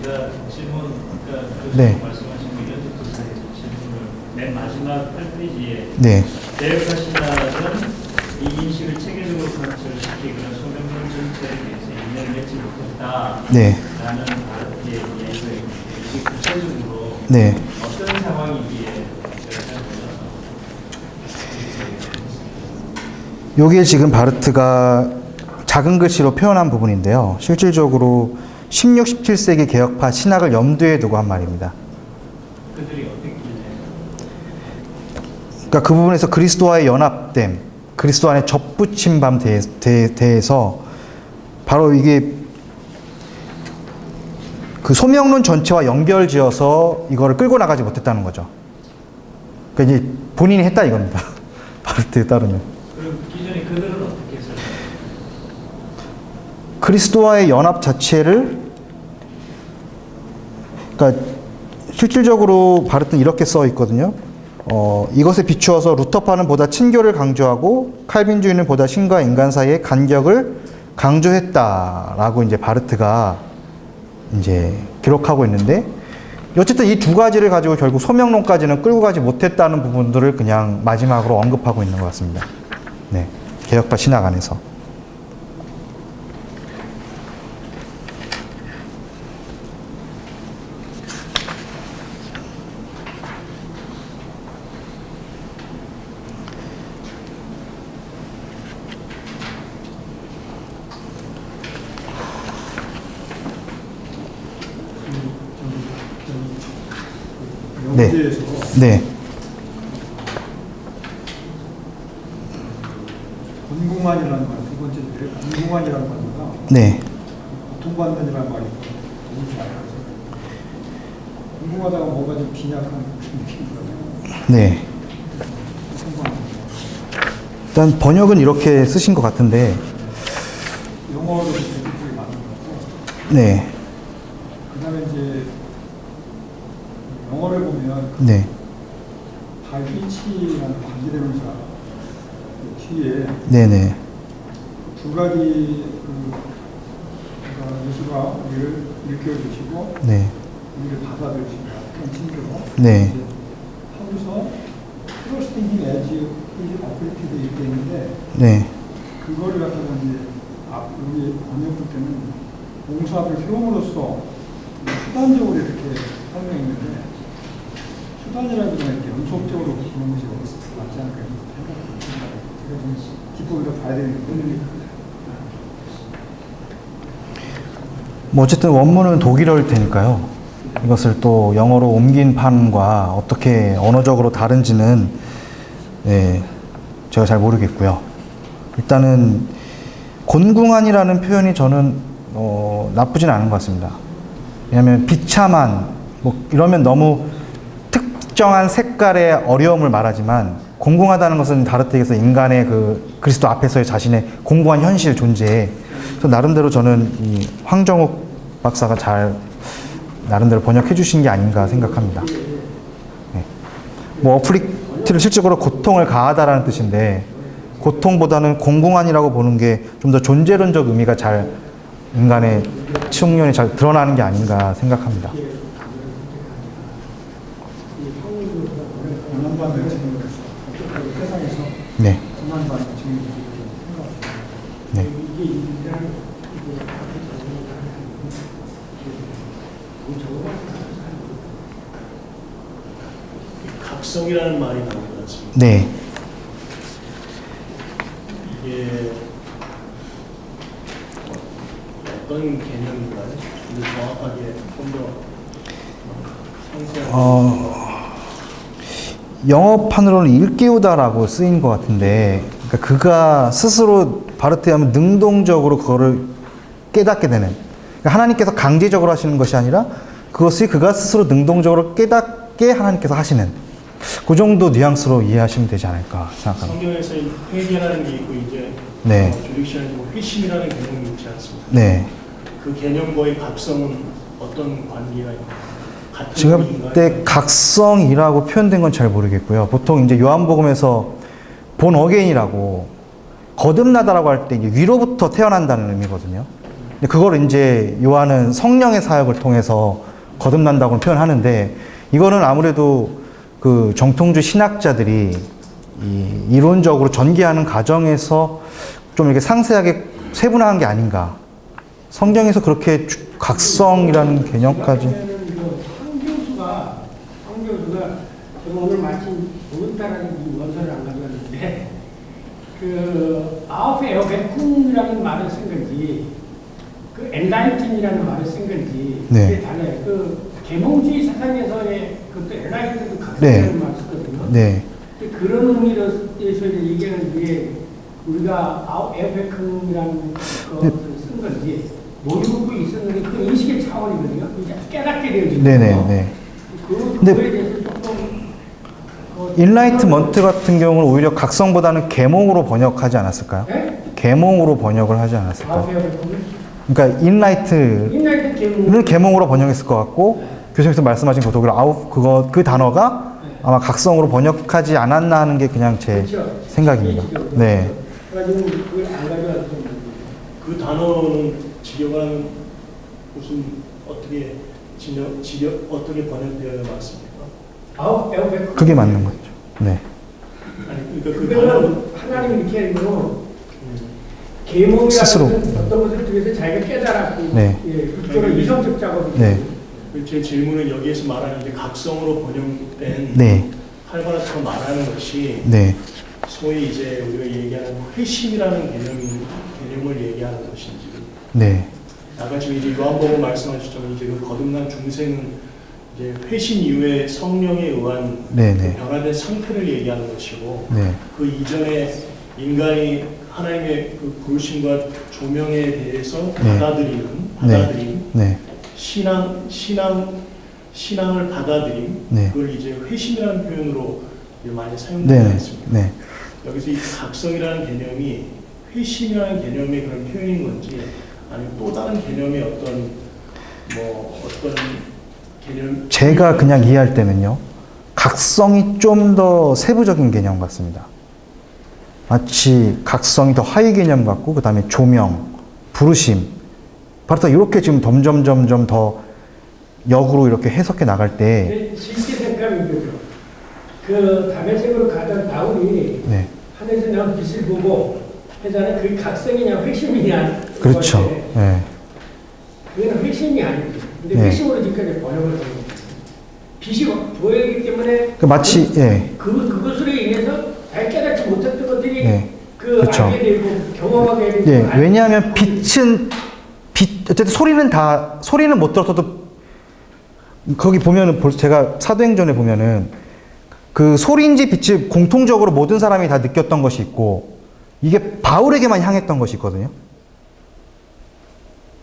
제가 질문, 그러니까 네. 말씀하신 연습도 사이에서 질문을 맨 마지막 8페이지에 네. 대역사 신학은 이 인식을 체계적으로 관철시키거나 소명론 전체에 대해서 인연을 맺지 못했다. 네. 라는 바르트의 이야기가 이게 구체적으로 네. 어떤 상황이기에 제가 잘 몰라서 요게 지금 바르트가 작은 글씨로 표현한 부분인데요. 실질적으로 16, 17세기 개혁파 신학을 염두에 두고 한 말입니다. 그들이 어떻게 그러니까 그 부분에서 그리스도와의 연합됨, 그리스도 안에 접붙임밤 대해서 바로 이게 그 소명론 전체와 연결지어서 이거를 끌고 나가지 못했다는 거죠. 그러니까 이제 본인이 했다 이겁니다. 바르트에 따르면. 그럼 기존에 그들은 어떻게 했어요? 그리스도와의 연합 자체를 그러니까 실질적으로 바르트는 이렇게 써 있거든요. 이것에 비추어서 루터파는 보다 친교를 강조하고 칼빈주의는 보다 신과 인간 사이의 간격을 강조했다라고 이제 바르트가 이제 기록하고 있는데 어쨌든 이 두 가지를 가지고 결국 소명론까지는 끌고 가지 못했다는 부분들을 그냥 마지막으로 언급하고 있는 것 같습니다. 네. 개혁파 신학 안에서. 네. 영재에서 네. 권궁안이라는 말, 두 번째 줄에 권궁안이라는 말보다 네. 고통받는이라는 말이 너무 잘 알아서 궁금하다가 뭐가 좀 빈약한 느낌이거든요. 네. 일단 번역은 이렇게 쓰신 것 같은데, 영어로 대부분이 많은 것 같고, 네. 그 다음에 이제 영어를 보면 네. 발휘치라는 관계대명사 뒤에 네네. 두 가지 예수가 우리를 일깨워 주시고 네. 우리를 받아들이시고 그런 친구로 네. 하고서 트러스팅 힘 에지 어플리티도 이렇게 있는데 네. 그거를 갖다가 이제 우리 번역할 때는 봉사를 효용으로서 수단적으로 이렇게 설명했는데 수단이라는 건 이렇게 연속적으로 보는 것이 맞지 않을까 생각합니다. 그래서 좀 뒷부분을 봐야 되는 부분이 뭐 어쨌든 원문은 독일어일 테니까요. 이것을 또 영어로 옮긴 판과 어떻게 언어적으로 다른지는 네, 제가 잘 모르겠고요. 일단은 곤궁안이라는 표현이 저는 나쁘진 않은 것 같습니다. 왜냐하면 비참한 뭐 이러면 너무 특정한 색깔의 어려움을 말하지만 공공하다는 것은 바르트에게서 인간의 그 그리스도 앞에서의 자신의 공공한 현실 존재에 나름대로 저는 이 황정욱 박사가 잘 나름대로 번역해 주신 게 아닌가 생각합니다. 네. 뭐 어플리트를 실질적으로 고통을 가하다라는 뜻인데 고통보다는 공공한이라고 보는 게 좀 더 존재론적 의미가 잘 인간의 가치 흉년이 잘 드러나는 게 아닌가 생각합니다. 고난받는 증인으로서 세상에서 네. 고난받는 증인으로서 생각합니다. 네. 이게 인간 각성이라는 말이 나온 것 같습니다. 네. 이게 어떤 개념인가요? 좀 더 정확하게 좀 더 상세하게. 영어판으로는 일깨우다라고 쓰인 것 같은데, 그러니까 그가 스스로 바르트에 하면 능동적으로 그거를 깨닫게 되는, 그러니까 하나님께서 강제적으로 하시는 것이 아니라 그것이 그가 스스로 능동적으로 깨닫게 하나님께서 하시는, 그 정도 뉘앙스로 이해하시면 되지 않을까 생각합니다. 성경에서 회개라는 게 있고 이제 네. 주릭시라는 게 회심이라는 개념이 있지 않습니까? 네. 그 개념과의 각성은 어떤 관계가 있나요? 같은 제가 의미인가요? 그때 각성이라고 표현된 건 잘 모르겠고요. 보통 이제 요한복음에서 본 어게인이라고 거듭나다라고 할 때 이제 위로부터 태어난다는 의미거든요. 근데 그걸 이제 요한은 성령의 사역을 통해서 거듭난다고 표현하는데, 이거는 아무래도 그 정통주 신학자들이 이 이론적으로 전개하는 과정에서 좀 이렇게 상세하게 세분화한 게 아닌가. 성경에서 그렇게 각성이라는 개념까지. 황교수가 제가 오늘 마침 오른따라는 이 원서를 안 가져왔는데 그 아우프 에어베쿰이라는 말을 쓴 건지 그 엔라이튼이라는 말을 쓴 건지 네. 그게 달라요. 그 계몽주의 사상에서의 그것도 엔라이튼도 각성이라는 네. 말을 쓰거든요. 네. 근데 그런 의미로서 얘기하는 게 우리가 에어베쿰이라는 것을 쓴 건지 모르고 있었는데 그 인식의 차원이거든요. 이제 깨닫게 되어지는 네네. 거죠. 네. 그거에 대해서 조금 인라이트먼트 같은 경우는 오히려 각성보다는 계몽으로 번역하지 않았을까요? 네? 계몽으로 번역을 하지 않았을까요? 에어베쿰을 그러니까 인라이트를 인라이트 계몽 계몽으로 번역했을 것 같고, 교수님께서 말씀하신 그도그라 그 단어가 아마 각성으로 번역하지 않았나 하는 게 그냥 제 그렇죠. 생각입니다. 네. 그래가지고 그걸 안 가져왔던 그 단어는 직역한 무슨 어떻게 어떻게 번역되어야 맞습니까? 에어베쿰 그게 맞는 거죠. 네. 아니 그러니까 그 단어 그거는 하나님 이렇게 하는 거는 계몽이라는 스스로. 어떤 것을 통해서 자기가 깨달았고 네. 그쪽으로 이성적 작업이 네. 제 질문은 여기에서 말하는 이제 각성으로 번역된 네. 칼바라트가 말하는 것이 네. 소위 이제 우리가 얘기하는 회심이라는 개념을 얘기하는 것인지, 네. 아까 지금 이제 요한복음 말씀하셨지만 이제 그 거듭난 중생은 이제 회심 이후에 성령에 의한 네네. 그 변화된 상태를 얘기하는 것이고, 네. 그 이전에 인간이 하나님의 그 부르심과 조명에 대해서 받아들임, 네. 신앙을 받아들임, 네. 그걸 이제 회심이라는 표현으로 이제 많이 네. 사용되지 않습니까? 네. 여기서 이 각성이라는 개념이 회심이라는 개념의 그런 표현인 건지, 아니면 또 다른 개념의 어떤 개념? 제가 그냥 이해할 때는요, 각성이 좀 더 세부적인 개념 같습니다. 마치 각성이 더 하위 개념 같고, 그 다음에 조명, 부르심, 바로 이렇게 지금 점점 더 역으로 이렇게 해석해 나갈 때, 쉽게 생각하면 거죠. 그 다메섹으로 가던 바울이 네. 하늘에서 나온 빛을 보고 하잖아요. 그게 각성이냐 회심이냐. 그렇죠. 네. 그건 회심이 아니죠. 근데 네. 회심으로 지금까지 번역을 하는 거예요. 빛이 보이기 때문에 마치, 예. 그것으로 인해서 잘 깨닫지 못했던 것들이 네. 그 그렇죠. 알게 되고 경험하게 되고. 예. 왜냐하면 어쨌든 소리는 못 들었어도, 거기 보면은 제가 사도행전에 보면은 그 소리인지 빛이 공통적으로 모든 사람이 다 느꼈던 것이 있고, 이게 바울에게만 향했던 것이 있거든요.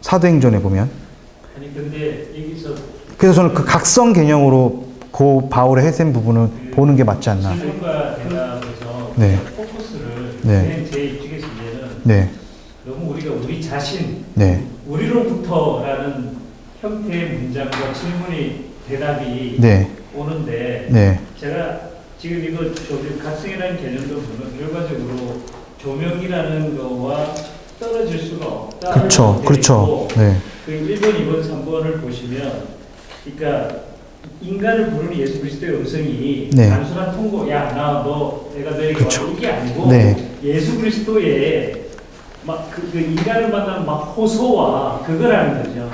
사도행전에 보면. 아니 근데 여기서 그래서 저는 그 각성 개념으로 그 바울의 해센 부분을 보는 게 맞지 않나. 질문과 대답에서 네. 포커스를 네. 제 입장에서 이제는 네. 너무 우리가 우리 자신, 네. 우리로부터라는 형태의 문장과 질문이 대답이 네. 오는데 네. 제가 지금 이거 각성이라는 개념도 보면 결과적으로 조명이라는 거와 떨어질 수가 없다. 그렇죠. 그렇죠. 네. 그 1번, 2번, 3번을 보시면, 그러니까 인간을 부르는 예수 그리스도의 음성이 네. 단순한 통고, 야, 내가 너에게 그쵸. 와 이게 아니고 네. 예수 그리스도의 막 그 인간을 만난 막 호소와 그거라는 거죠.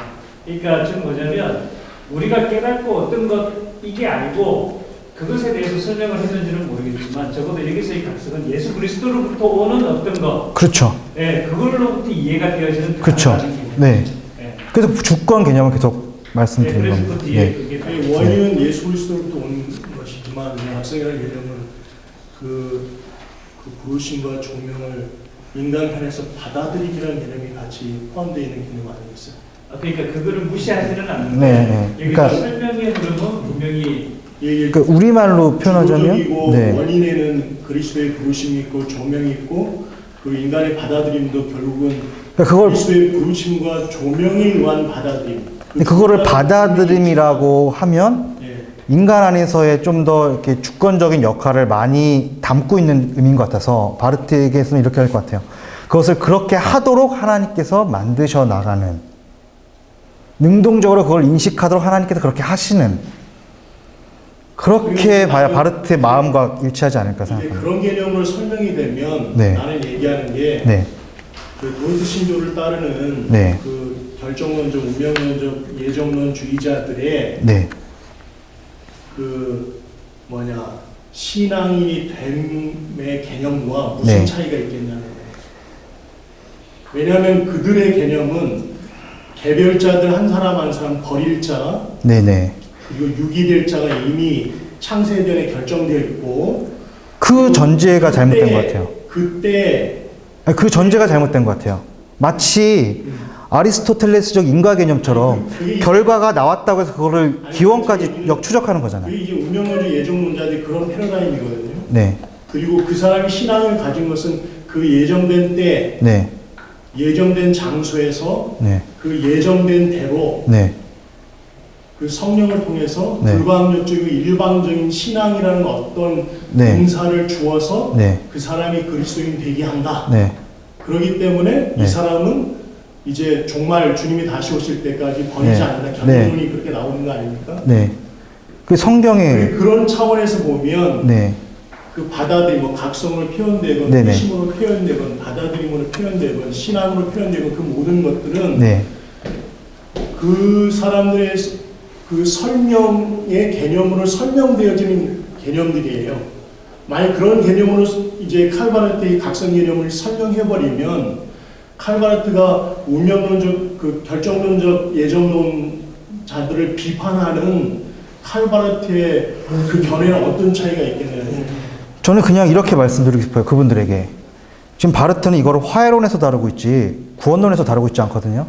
그러니까 지금 뭐냐면 우리가 깨닫고 어떤 것 이게 아니고 그것에 대해서 설명을 했는지는 모르겠지만 적어도 여기서의 각성은 예수 그리스도로부터 오는 어떤 것, 그렇죠. 예, 그걸로부터 이해가 되어지는 그렇죠. 기분. 네. 예. 그래서 주권 개념을 계속 네, 말씀드린 그래서 겁니다. 그 뒤에 네. 그게 그 원인은 예수 그리스도로부터 온 것이지만 각성이라는 개념은 그 부르심과 조명을 인간 편에서 받아들이기라는 개념이 같이 포함되어 있는 개념 아니겠어요? 그러니까 그거를 무시하지는 않는데 네, 네. 여기서 그러니까- 설명의 흐름은 분명히 예, 그 우리말로 표현하자면 주도적이고 네. 원인에는 그리스도의 부르심이 있고 조명이 있고 그 인간의 받아들임도 결국은 그러니까 그걸 그리스도의 부르심과 조명에 의한 받아들임. 근데 그거를 받아들임이라고 하면 예. 인간 안에서의 좀 더 이렇게 주권적인 역할을 많이 담고 있는 의미인 것 같아서 바르트에게서는 이렇게 할 것 같아요. 그것을 그렇게 하도록 하나님께서 만드셔 나가는, 능동적으로 그걸 인식하도록 하나님께서 그렇게 하시는, 그렇게 봐야 바르트의 마음과 일치하지 않을까 이제 생각합니다. 그런 개념으로 설명이 되면 네. 나는 얘기하는 게 네, 그 도이트 신조를 따르는 네. 그 결정론적, 운명론적, 예정론주의자들의 네, 그 신앙인이 됨의 개념과 무슨 네. 차이가 있겠냐는 거예요. 왜냐하면 그들의 개념은 개별자들 한 사람 한 사람 버릴 자, 네, 네. 그리고 유기될 자가 이미 창세 전에 결정되어 있고 그 전제가 잘못된 것 같아요. 그때 아니, 그 전제가 잘못된 것 같아요. 마치 아리스토텔레스적 인과 개념처럼 그게 결과가 나왔다고 해서 그거를 아니, 기원까지 그게 역추적하는 거잖아요. 그게 이제 운명론적 예정론자들이 그런 패러다임이거든요. 네, 그리고 그 사람이 신앙을 가진 것은 그 예정된 때, 네, 예정된 장소에서 네, 그 예정된 대로 네, 그 성령을 통해서 네. 불가항력적이고 일방적인 신앙이라는 어떤 네. 은사를 주어서 네, 그 사람이 그리스도인 되게 한다. 네, 그렇기 때문에 네. 이 사람은 이제 정말 주님이 다시 오실 때까지 버리지 네. 않는다. 결론이 그렇게 나오는 거 아닙니까? 네. 그 성경에 그런 차원에서 보면 네, 그 받아들임, 각성으로 표현되건 네네. 의심으로 표현되건 받아들임으로 표현되건 신앙으로 표현되건 그 모든 것들은 네, 그 사람들의 그 설명의 개념으로 설명되어지는 개념들이에요. 만약 그런 개념으로 이제 칼바르트의 각성 개념을 설명해버리면 칼바르트가 운명론적, 그 결정론적 예정론자들을 비판하는 칼바르트의 그 견해는 어떤 차이가 있겠냐요. 저는 그냥 이렇게 말씀드리고 싶어요. 그분들에게. 지금 바르트는 이거를 화해론에서 다루고 있지 구원론에서 다루고 있지 않거든요.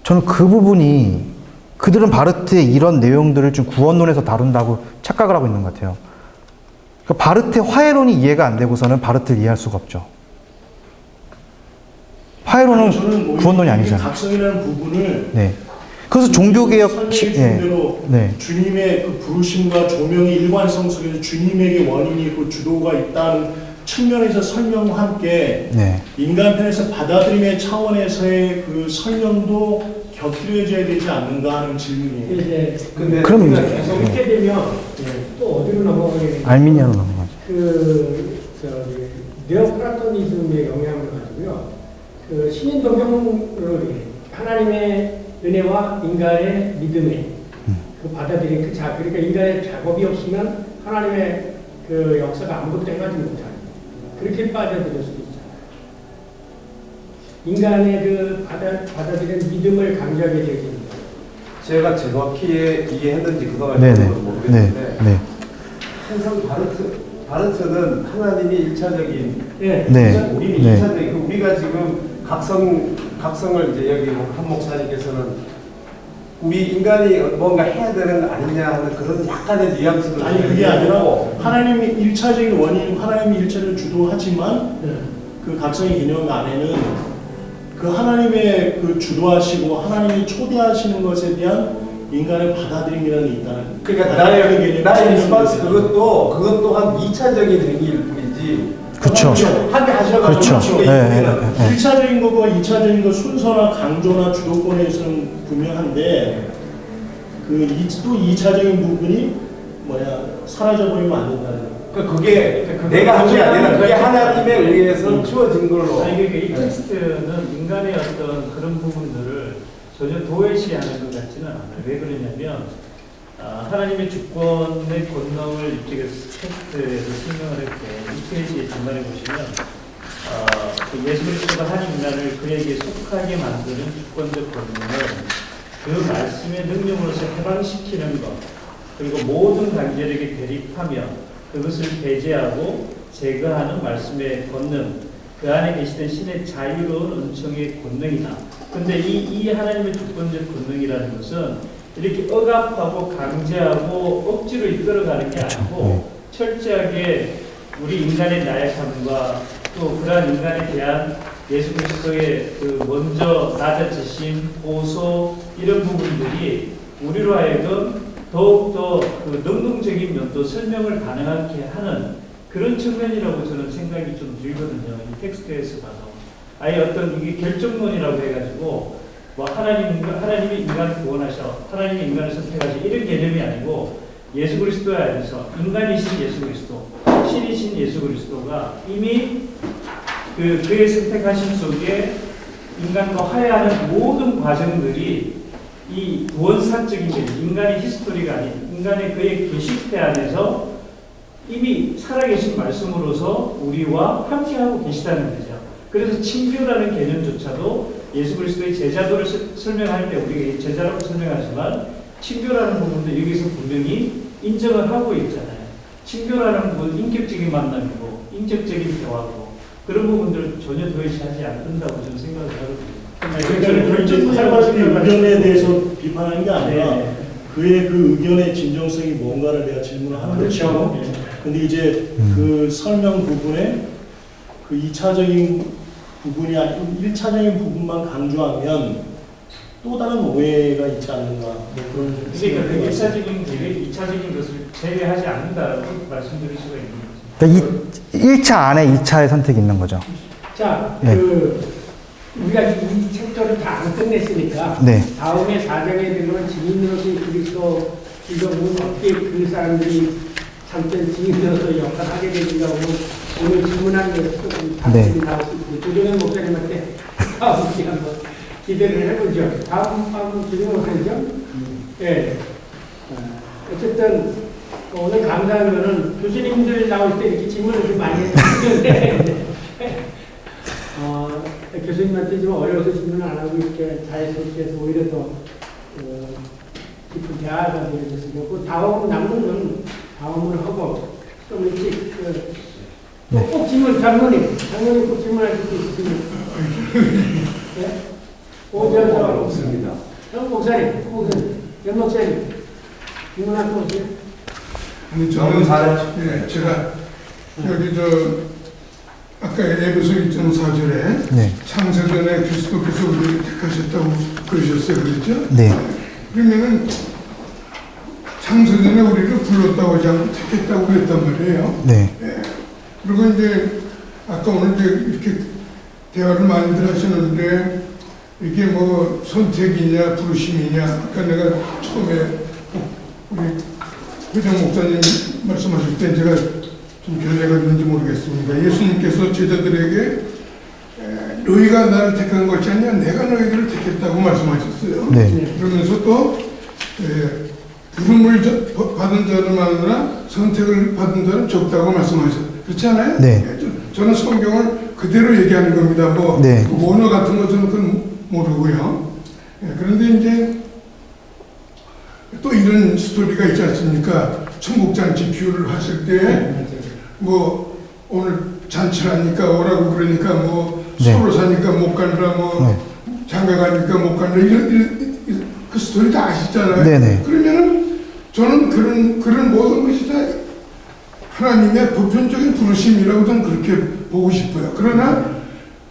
저는 그 부분이, 그들은 바르트의 이런 내용들을 좀 구원론에서 다룬다고 착각을 하고 있는 것 같아요. 그러니까 바르트의 화해론이 이해가 안 되고서는 바르트를 이해할 수가 없죠. 화해론은 저는 구원론이 아니잖아요. 각성이라는 부분을 네. 그래서 종교개혁, 설명해 준 대로 네. 주님의 그 부르심과 조명의 일관성 속에서 주님에게 원인이 있고 주도가 있다는 측면에서 설명과 함께 네. 인간 편에서 받아들임의 차원에서의 그 설명도 곁들여져야 되지 않는가 하는 질문이에요. 이제 그럼 우리가 이제- 계속 이렇게 되면 또 어디로 넘어가게 되냐면 알미니아로 넘어가죠. 네오플라토니즘의 영향을 가지고요. 그 신인 동경을 하나님의 은혜와 인간의 믿음의 그 받아들인 그러니까 인간의 작업이 없으면 하나님의 그 역사가 아무것도 해가지 못하는 그렇게 빠져들을 수도 있잖아요. 인간의 그 받아들인 믿음을 강조하게 되어지는 거예요. 제가 정확히 이해했는지 그동안 네네. 모르겠는데 네. 항상 바르트는 하나님이 일차적인 네. 네. 우리는 네. 일차적인 우리가 지금 각성을 이제 여기 한 목사님께서는 우리 인간이 뭔가 해야 되는 거 아니냐 하는 그런 약간의 뉘앙스를 아니 그게 아니라 하나님이 일차적인 원인, 하나님이 일차를 주도하지만 그 각성의 개념 안에는 그 하나님의 그 주도하시고 하나님이 초대하시는 것에 대한 인간의 받아들임이라는 게 있다는. 그러니까 나의 리스폰스 그것 또한 2차적인 행위일 뿐이지 그쵸. 합의하셔가지고 그렇죠. 네. 1차적인 것과 2차적인 것 순서나 강조나 주도권에서는 분명한데 또 2차적인 부분이 사라져버리면 안 된다는 거예요. 그게 내가 한 게 아니라 그게 하나님에 의해서 주어진 걸로. 아니 그러니까 이 텍스트는 인간의 어떤 그런 부분들을 전혀 도외시하는 것 같지는 않아요. 왜 그러냐면 하나님의 주권의 권능을 이쪽에서 텍스트에서 설명을 했고 이 페이지의 중간에 보시면 그 예수 그리스도가 한 인간을 그에게 속하게 만드는 주권적 권능은 그 말씀의 능력으로서 해방시키는 것 그리고 모든 관계에게 대립하며 그것을 배제하고 제거하는 말씀의 권능 그 안에 계시던 신의 자유로운 은총의 권능이다. 근데 이 하나님의 주권적 권능이라는 것은 이렇게 억압하고 강제하고 억지로 이끌어가는 게 아니고 철저하게 우리 인간의 나약함과 또 그러한 인간에 대한 예수 그리스도의 그 먼저 낮아지심, 보소 이런 부분들이 우리로 하여금 더욱더 그 능동적인 면도 설명을 가능하게 하는 그런 측면이라고 저는 생각이 좀 들거든요. 이 텍스트에서 봐서 아예 어떤 이게 결정론이라고 해가지고 뭐 하나님이 인간을 구원하셔, 하나님이 인간을 선택하셔 이런 개념이 아니고 예수 그리스도에 안에서 인간이신 예수 그리스도, 신이신 예수 그리스도가 이미 그의 선택하심 속에 인간과 화해하는 모든 과정들이 이 원산적인 게 인간의 히스토리가 아닌 인간의 그의 계시태 안에서 이미 살아계신 말씀으로서 우리와 함께하고 계시다는 거죠. 그래서 친교라는 개념조차도 예수 그리스도의 제자도를 설명할 때 우리가 제자라고 설명하지만 친교라는 부분도 여기서 분명히 인정을 하고 있잖아요. 친교라는 부분은 인격적인 만남이고 인격적인 대화고 그런 부분들을 전혀 도외시하지 않는다고 저는 생각을 하거든요. 그러니까 활발하게 의견에 대해서 비판하는 게 아니라 그의 그 의견의 진정성이 뭔가를 내가 질문을 하는 거죠. 근데 이제 그 설명 부분에 그 2차적인 부분이 아닌 1차적인 부분만 강조하면 또 다른 오해가 있지 않는가 그런 그러니까 그 1차적인 계획, 2차적인 것을 제외하지 않는다라고 말씀드릴 수가 있는 거죠. 그러니까 1차 안에 2차의 선택이 있는 거죠. 자, 네. 우리가 이 챕터를 다 안 끝냈으니까 네. 다음에 4장에 들어오는 증인으로서의 그리스도 이거는 어떻게 그 사람들이 참된 증인으로서 역할하게 되는가 오늘 질문한 게 조금 답변이 나올 수 있고 조정현 목사님한테 다음 시간 한번 기대를 해보죠. 다음 조정현 목사님이죠? 네. 어쨌든 오늘 감사한 거는 교수님들 나올 때 이렇게 질문을 좀 많이 해주시는데 교수님한테 좀 어려워서 질문을 안 하고 이렇게 자연스럽게 해서 오히려 더 깊은 대화가 되어졌으면 그 다음 남는 건 다음을 하고 좀 일찍 꼭 질문 장로님 꼭 질문할 수 있으시면 네? 오전 없습니다. 현 목사님 현 목사님 질문할 거 없어요? 아니 저는 제가 여기 아까 에베소 1장 4절에 네. 창세전에 그리스도께서 우리를 택하셨다고 그러셨어요. 그랬죠? 네. 그러면은 창세전에 우리를 불렀다고 하지 않고 택했다고 그랬단 말이에요. 네. 예. 그리고 이제 아까 오늘 이제 이렇게 대화를 많이들 하셨는데 이게 뭐 선택이냐 부르심이냐 아까 내가 처음에 우리 회장 목사님 말씀하실 때 제가 좀 견해가 있는지 모르겠습니다. 예수님께서 제자들에게 너희가 나를 택한 것이 아니라 내가 너희들을 택했다고 말씀하셨어요. 네. 그러면서 또 부름을 받은 자는 많으나 선택을 받은 자는 적다고 말씀하셨어요. 그렇지 않아요? 네. 저는 성경을 그대로 얘기하는 겁니다. 뭐 네. 원어 같은 거 저는 그건 모르고요. 그런데 이제 또 이런 스토리가 있지 않습니까? 청국장치 비유를 하실 때 뭐 오늘 잔치하니까 오라고 그러니까 뭐 네. 서로 사니까 못 간다 뭐 장가 가니까 못 간다 이런 그 스토리 다 아시잖아요. 네네. 그러면은 저는 그런 모든 것이 다 하나님의 보편적인 부르심이라고 저는 그렇게 보고 싶어요. 그러나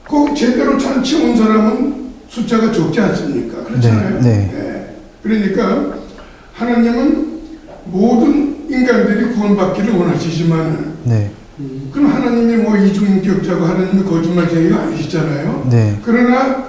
꼭 제대로 잔치 온 사람은 숫자가 적지 않습니까? 그렇잖아요. 네. 그러니까 하나님은 모든 인간들이 구원받기를 원하시지만 네. 그럼 하나님이 뭐 이중인격자고 하나님이 거짓말쟁이가 아니시잖아요. 네. 그러나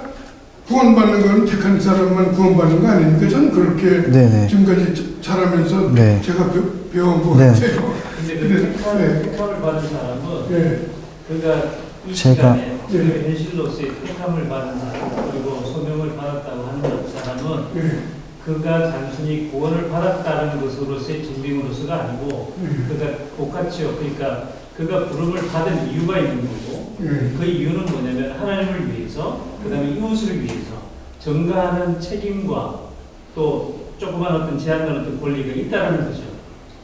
구원받는 건 택한 사람만 구원받는 거 아닙니까? 저는 그렇게 네네. 지금까지 자라면서 네. 제가 배운 것 네. 같아요. 근데 네. 그 택함을 받은 사람은 네. 그러니까 이 제가- 시간에 그 현실로서의 택함을 받은 사람 그리고 소명을 받았다고 하는 사람은 네. 그가 단순히 구원을 받았다는 것으로서의 증명으로서가 아니고 그가 보카치오 그러니까 그가 부름을 받은 이유가 있는 거고 그 이유는 뭐냐면 하나님을 위해서 그 다음에 이웃을 위해서 전가하는 책임과 또 조그만 어떤 제한된 어떤 권리가 있다는 거죠.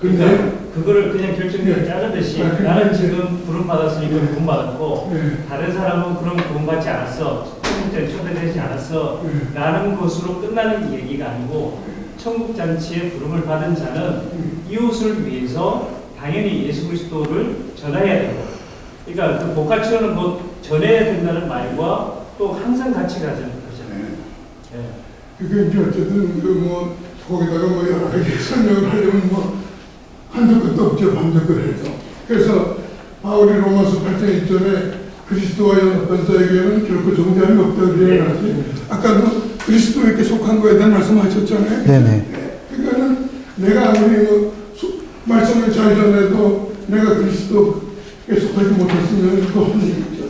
그러니까 근데 그거를 그냥 결정적으로 네. 자르듯이 아, 근데- 나는 지금 부름 받았으니까 네. 구원 받았고 네. 다른 사람은 그런 구원 받지 않았어. 천국장에 초대되지 않았어. 네. 라는 것으로 끝나는 얘기가 아니고 천국잔치에 부름을 받은 자는 이웃을 위해서 당연히 예수 그리스도를 전해야 되고 그러니까 그 보카치오는 뭐 전해야 된다는 말과 또 항상 같이 가잖아요. 예. 그게 이제 어쨌든 뭐 거기다가 뭐 여러 가지 설명을 하려면 뭐 한도 끝도 없죠. 밤도 그래도. 그래서 바울이 로마서 8장 1절에 그리스도와 연합한 자에게는 결코 정죄함이 없다고 그래야지. 아까도 그리스도에게 속한 거에 대한 말씀하셨잖아요. 네네. 그러니까는 내가 아무리 뭐 말씀을 잘 전해도 내가 그리스도에 속하지 못했으면 그거 한 얘기죠.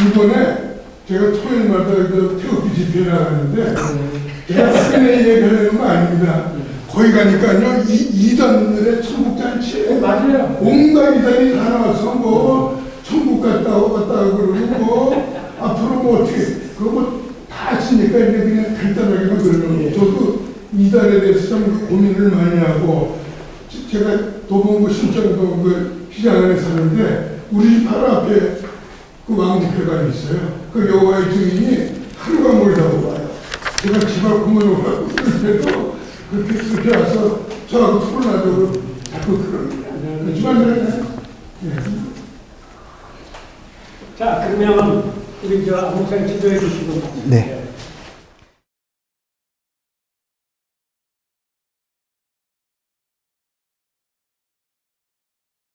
이번에 제가 토요일마다 태극기 집회에 나가는데 제가 스페인 얘기하려는 거 아닙니다. 거기 가니까요 이단들의 천국잔치에 맞아요. 온갖 이단이 다 나와서 뭐 천국 갔다고 그러고 뭐 앞으로 뭐 어떻게 그거 뭐 다 하시니까 이제 그냥 간단하게만 그러는 저도 이단에 대해서 좀 고민을 많이 하고 제가 도봉구 신청도 그 시장 안에 사는데 우리 집 바로 앞에 그 왕국회관이 있어요. 그 여호와의 증인이 하루가 멀다고 와요. 제가 집 앞 공원을 가고 있을 때도 그렇게 와서 저하고 토론하자고 자꾸 그럽니다. 그렇지만 자, 그러면 우리 저 목사님 지도해 주시고 네.